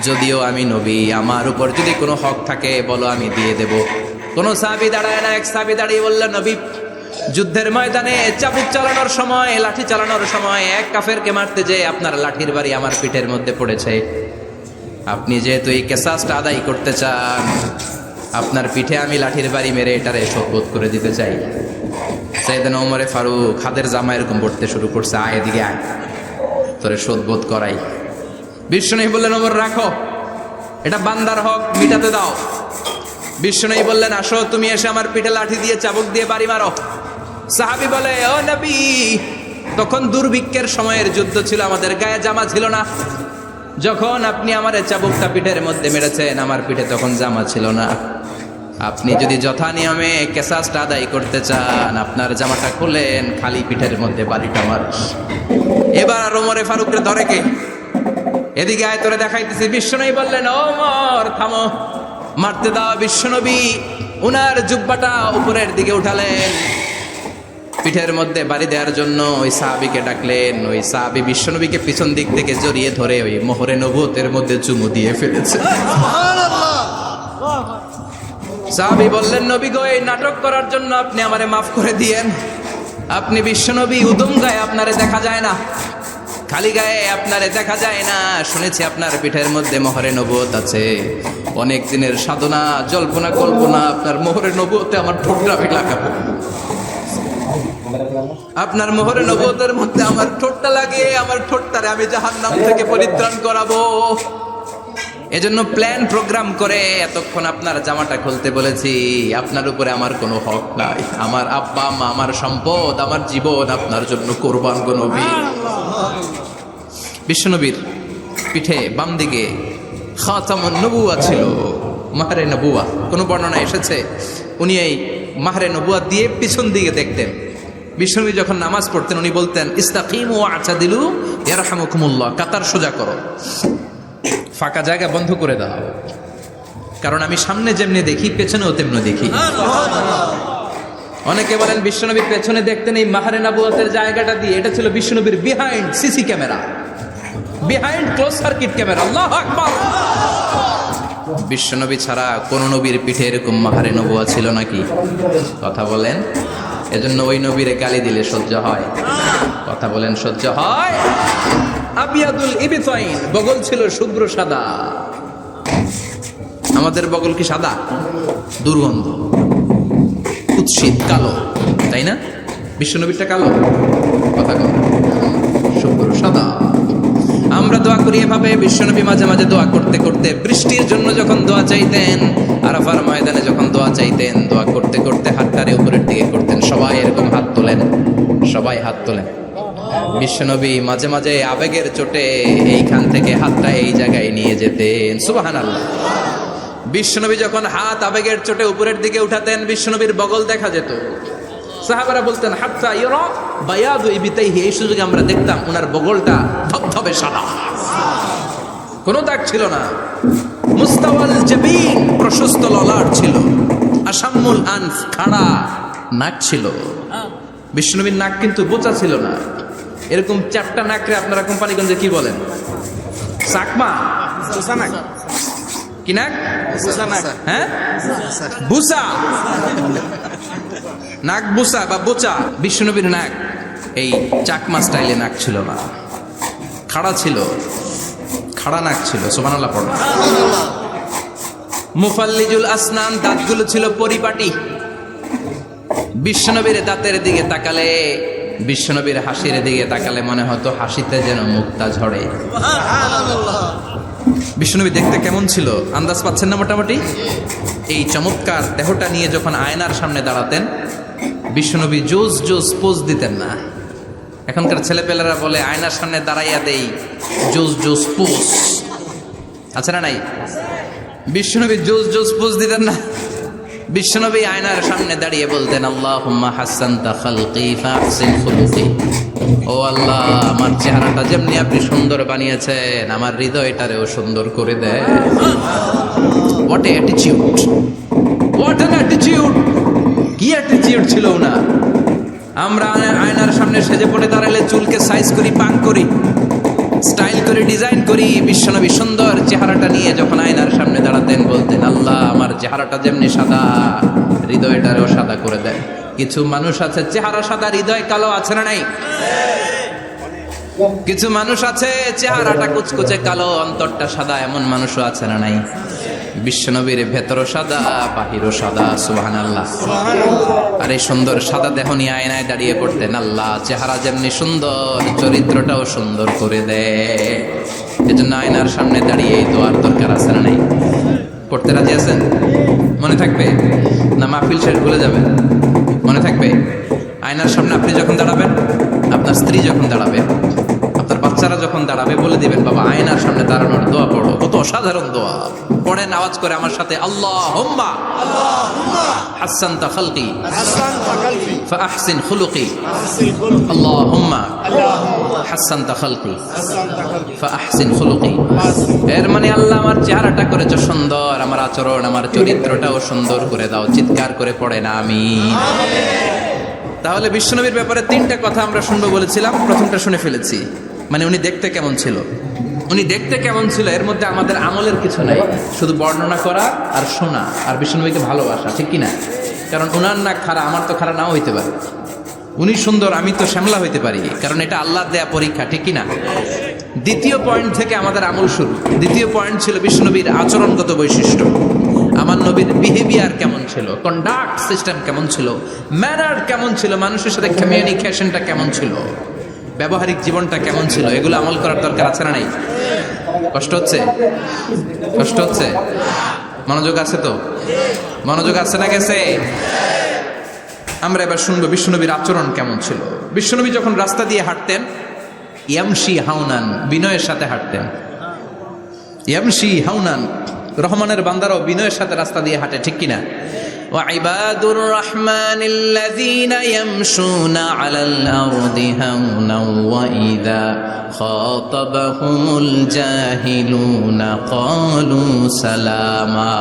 যদিও আমি নবী, আমার উপর যদি কোনো হক থাকে বলো, আমি দিয়ে দেব। কোনো সাহাবী দাঁড়ায় না। এক সাহাবী দাঁড়িয়ে বললেন, নবী, যুদ্ধের ময়দানে চাবুক চালানোর সময়, লাঠি চালানোর সময় এক কাফেরকে মারতে যেয়ে আপনার লাঠির বাড়ি আমার পিঠের মধ্যে পড়েছে। আপনি যেহেতু এই কেসাসটা আদায় করতে চান, আপনার পিঠে আমি লাঠির বাড়ি মেরে এটারে শোধ করে দিতে চাই। সাইয়েদনা ওমরে ফারুক হাতের জামা এরকম পড়তে শুরু করছে, আয় এদিকে আয়, তোরে শোধ করাই। বিশ্বনবী বললেন, ওমর রাখো, এটা বান্দার হক, মিটাতে দাও। বিশ্বনবী বললেন, আসো তুমি এসে আমার পিঠে লাঠি দিয়ে চাবুক দিয়ে বাড়ি মারো। সাহাবী বলে, ও নবী, তখন দুর্ভিক্ষের সময়ের যুদ্ধ ছিল, আমাদের গায়ে জামা ছিল না। যখন আপনি আমার চাবুকটা পিঠের মধ্যে মেরেছেন, আমার পিঠে তখন জামা ছিল না। আপনি যদি যথা নিয়মে কেসাসটা আদায় করতে চান, আপনার জামাটা খুলেন, খালি পিঠের মধ্যে বাড়িটা মার। এবার আর ওমরে ফারুককে ধরে কে? এদিকে আয়, তোরে দেখাইতেছি। বিশ্বনবী বললেন, ওমর থামো, মারতে দাও। বিশ্বনবী উনার জুব্বাটা উপরের দিকে উঠালেন, পিঠের মধ্যে বাড়ি দেওয়ার জন্য ওই সাহাবীকে ডাকলেন। ওই সাহাবী বিশ্বনবীকে পিছন দিক থেকে জড়িয়ে ধরে ওই মোহরে নবুয়তের মধ্যে চুমু দিয়ে ফেলেছে। সাহাবী বললেন, নবী গো, এই নাটক করার জন্য আপনি আমারে মাফ করে দিয়েন। আপনি বিশ্বনবী, উদম গায়ে আপনারে দেখা যায় না, খালি গায়ে আপনারে দেখা যায় না। শুনেছি আপনার পিঠের মধ্যে মোহরে নবুয়ত আছে। অনেক দিনের সাধনা, জল্পনা কল্পনা, আপনার মোহরে নবুয়তে আমার ঠোঁটটা আমি লাগাবো। আপনার মোহরে নবুয়তের মধ্যে আমার ঠোঁটটা লাগে, আমার ঠোঁটটারে আমি জাহান্নাম থেকে পরিত্রাণ করাবো। এজন্য প্ল্যান প্রোগ্রাম করে এতক্ষণ আপনার জামাটা খুলতে বলেছি। আপনার উপরে আমার কোনো হক নাই। আমার আব্বা মা, আমার সম্পদ, আমার জীবন আপনার জন্য কোরবান গো নবী। বিশ্বনবীর পিঠে বাম দিকে খাতামুন নবুওয়া ছিল, মাহরে নবুওয়া। কোনো বর্ণনা এসেছে উনি এই মাহরে নবুওয়া দিয়ে পিছন দিকে দেখতেন। বিশ্বনবী যখন নামাজ পড়তেন উনি বলতেন, ইস্তাকিমু ওয়া'তাদিলু ইয়ারহামুকুমুল্লাহ, কাতার সোজা করো, ফাঁকা জায়গা বন্ধ করে দাও, কারণ আমি সামনে যেমনি দেখি পেছনেও তেমনি দেখি। অনেকে বলেন বিশ্বনবীর পেছনে দেখতেন এই মাহরে নবুয়তের জায়গাটা দিয়ে। এটা ছিল বিশ্বনবীর behind CC camera, behind close circuit camera. আল্লাহু আকবার। বিশ্বনবী ছাড়া কোন নবীর পিঠে এরকম মাহারে নবুয়া ছিল নাকি? কথা বলেন। এজন্য ওই নবীরে গালি দিলে সহ্য হয়? কথা বলেন, সহ্য হয়? আবিয়াদুল ইবতাইন, বগল ছিল শুভ্র সাদা। আমাদের বগল কি সাদা? দুর্গন্ধ, কুৎসিত, কালো, তাই না? বিশ্বনবীরটা কালো? কথা কম, শুভ্র সাদা। আমরা দোয়া করি এভাবে। বিশ্বনবী মাঝে মাঝে দোয়া করতে করতে বৃষ্টির জন্য যখন দোয়া চাইতেন, আরাফার ময়দানে যখন দোয়া চাইতেন, দোয়া করতে করতে হাতটারে উপরের দিকে করতেন। সবাই এরকম হাত তোলেন, সবাই হাত তোলেন। বিশ্বনবী মাঝে মাঝে আবেগের চোটে এইখান থেকে হাতটা এই জায়গায় নিয়ে যেতেন। সুবহানাল্লাহ। বিশ্বনবী যখন হাত আবেগের চোটে উপরের দিকে উঠাতেন, বিশ্বনবীর বগল দেখা যেত। সাহাবারা বলতেন হাত্তা ইরা বায়াদু ইবতাইহি, এই সুযোগে আমরা দেখতাম ওনার বগলটা ধবধবে সাদা, কোনো দাগ ছিল না। মুস্তাওয়াল জাবিন, প্রশস্ত ললাট ছিল। আসাম্মুল আনফ, খাড়া নাক ছিল। বিশ্বনবীর নাক কিন্তু বোচা ছিল না। এরকম চারটা নাকরে আপনারা কোম্পানিগঞ্জে কি বলেন? চাকমা, কি নাক? হ্যাঁ, বুসা, নাক বুসা বা বোচা। বিশ্বনবীর নাক এই চাকমা স্টাইলে নাক ছিল না, খাড়া ছিল, খাড়া নাক ছিল। সুবহানাল্লাহ পড়ো। মুফাল্লিজুল আসনান, দাঁতগুলো ছিল পরিপাটি। বিশ্বনবীর দাঁতের দিকে তাকালে, বিশ্বনবীর হাসির দিকে তাকালে মনে হতো হাসিতে যেন মুক্তা ঝরে। বিশ্বনবী দেখতে কেমন ছিল আন্দাজ পাচ্ছেন না মোটামুটি? এই চমৎকার দেহটা নিয়ে যখন আয়নার সামনে দাঁড়াতেন, বিশ্বনবী জোস জোস পোজ দিতেন না। এখনকার ছেলেপেলেরা বলে আয়নার সামনে দাঁড়াইয়া দেই জোস জোস পোজ, আছে না নাই? বিশ্বনবী জোস জোস পোজ দিতেন না। বিশ্বনবী আয়নার সামনে দাঁড়িয়ে বলতেন আল্লাহুম্মা হাসানতা খালকি ফাহসিন খুলুকি, ও আল্লাহ আমার চেহারাটা যেমনি আপনি সুন্দর বানিয়েছেন, আমার হৃদয়টারেও সুন্দর করে দেয়। What a attitude, what an attitude! কি অ্যাটিটিউড ছিল না! আমরা আয়নার সামনে সেজে পড়ে দাঁড়ালে চুলকে সাইজ করি, পাক করি, স্টাইল করে ডিজাইন করি। বিশ্বনবী সুন্দর চেহারাটা নিয়ে যখন আয়নার সামনে দাঁড়াতেন বলতেন আল্লাহ আমার চেহারাটা যেমনি সাদা, হৃদয়টারেও সাদা করে দেয়। কিছু মানুষ আছে চেহারা সাদা, হৃদয় কালো, আছে না নাই? কিছু মানুষ আছে চেহারাটা কুচকুচে কালো, অন্তরটা সাদা, এমন মানুষও আছে না নাই? বিশ্বনবীর ভেতরও সাদা, বাহিরও সাদা। সুবহানাল্লাহ। আর এই সুন্দর সাদা দেহ নিয়ে আয়নায় দাঁড়িয়ে পড়তেন আল্লাহ চেহারা যেমনি সুন্দর, চরিত্রটাও সুন্দর করে দেয়। এজন্য আয়নার সামনে দাঁড়িয়ে এই দোয়ার দরকার আছে না নাই? পড়তে রাজি আছেন? মনে থাকবে না মাহফিল শেষ ভুলে যাবেন? মনে থাকবে? আয়নার সামনে আপনি যখন দাঁড়াবেন, আপনার স্ত্রী যখন দাঁড়াবে, আপনার বাচ্চারা যখন দাঁড়াবে, বলে দিবেন বাবা আয়নার সামনে দাঁড়ানোর দোয়া পড়ো। কত অসাধারণ দোয়া! পড়েন আওয়াজ করে আমার সাথে, আল্লাহুম্মা হাসানতা খালকি ফাহসিন খুলুকি, আল্লাহুম্মা হাসানতা খালকি ফাহসিন খুলুকি। এর মানে আল্লাহ আমার চেহারাটা করেছো সুন্দর, আমার আচরণ, আমার চরিত্রটাও সুন্দর করে দাও। চিৎকার করে পড়েন আমিন। তাহলে বিশ্বনবীর ব্যাপারে তিনটা কথা আমরা শুনবো বলেছিলাম, প্রথমটা শুনে ফেলেছি। মানে উনি দেখতে কেমন ছিল, উনি দেখতে কেমন ছিল, এর মধ্যে আমাদের আমলের কিছু নাই, শুধু বর্ণনা করা আর শোনা আর বিশ্বনবীকে ভালোবাসা, ঠিক কিনা? কারণ ওনার না খাড়া, আমার তো খাড়া নাও হইতে পারে। উনি সুন্দর, আমি তো শ্যামলা হইতে পারি, কারণ এটা আল্লাহর দেয়া পরীক্ষা, ঠিক কিনা? দ্বিতীয় পয়েন্ট থেকে আমাদের আমল শুরু। দ্বিতীয় পয়েন্ট ছিল বিশ্বনবীর আচরণগত বৈশিষ্ট্য। আমার নবীর বিহেভিয়ার কেমন ছিল, কন্ডাক্ট সিস্টেম কেমন ছিল, ম্যানার কেমন ছিল, মানুষের সাথে কমিউনিকেশনটা কেমন ছিল, ব্যবহারিক জীবনটা কেমন ছিল, এগুলো আমল করার দরকার আছে না নাই? কষ্ট হচ্ছে? কষ্ট হচ্ছে? মনোযোগ আছে তো? মনোযোগ আছে না গেছে? আমরা এবার শুনবো বিশ্বনবীর আচরণ কেমন ছিল। বিশ্বনবী যখন রাস্তা দিয়ে হাঁটতেন, ইয়ামশি হাউনান, বিনয়ের সাথে হাঁটতেন। ইয়ামশি হাউনান, রহমানের বান্দারাও বিনয়ের সাথে রাস্তা দিয়ে হাঁটে, ঠিক কিনা? وعباد الرحمن الذين يمشون على الأرض هونا وإذا خاطبهم الجاهلون قالوا سلاما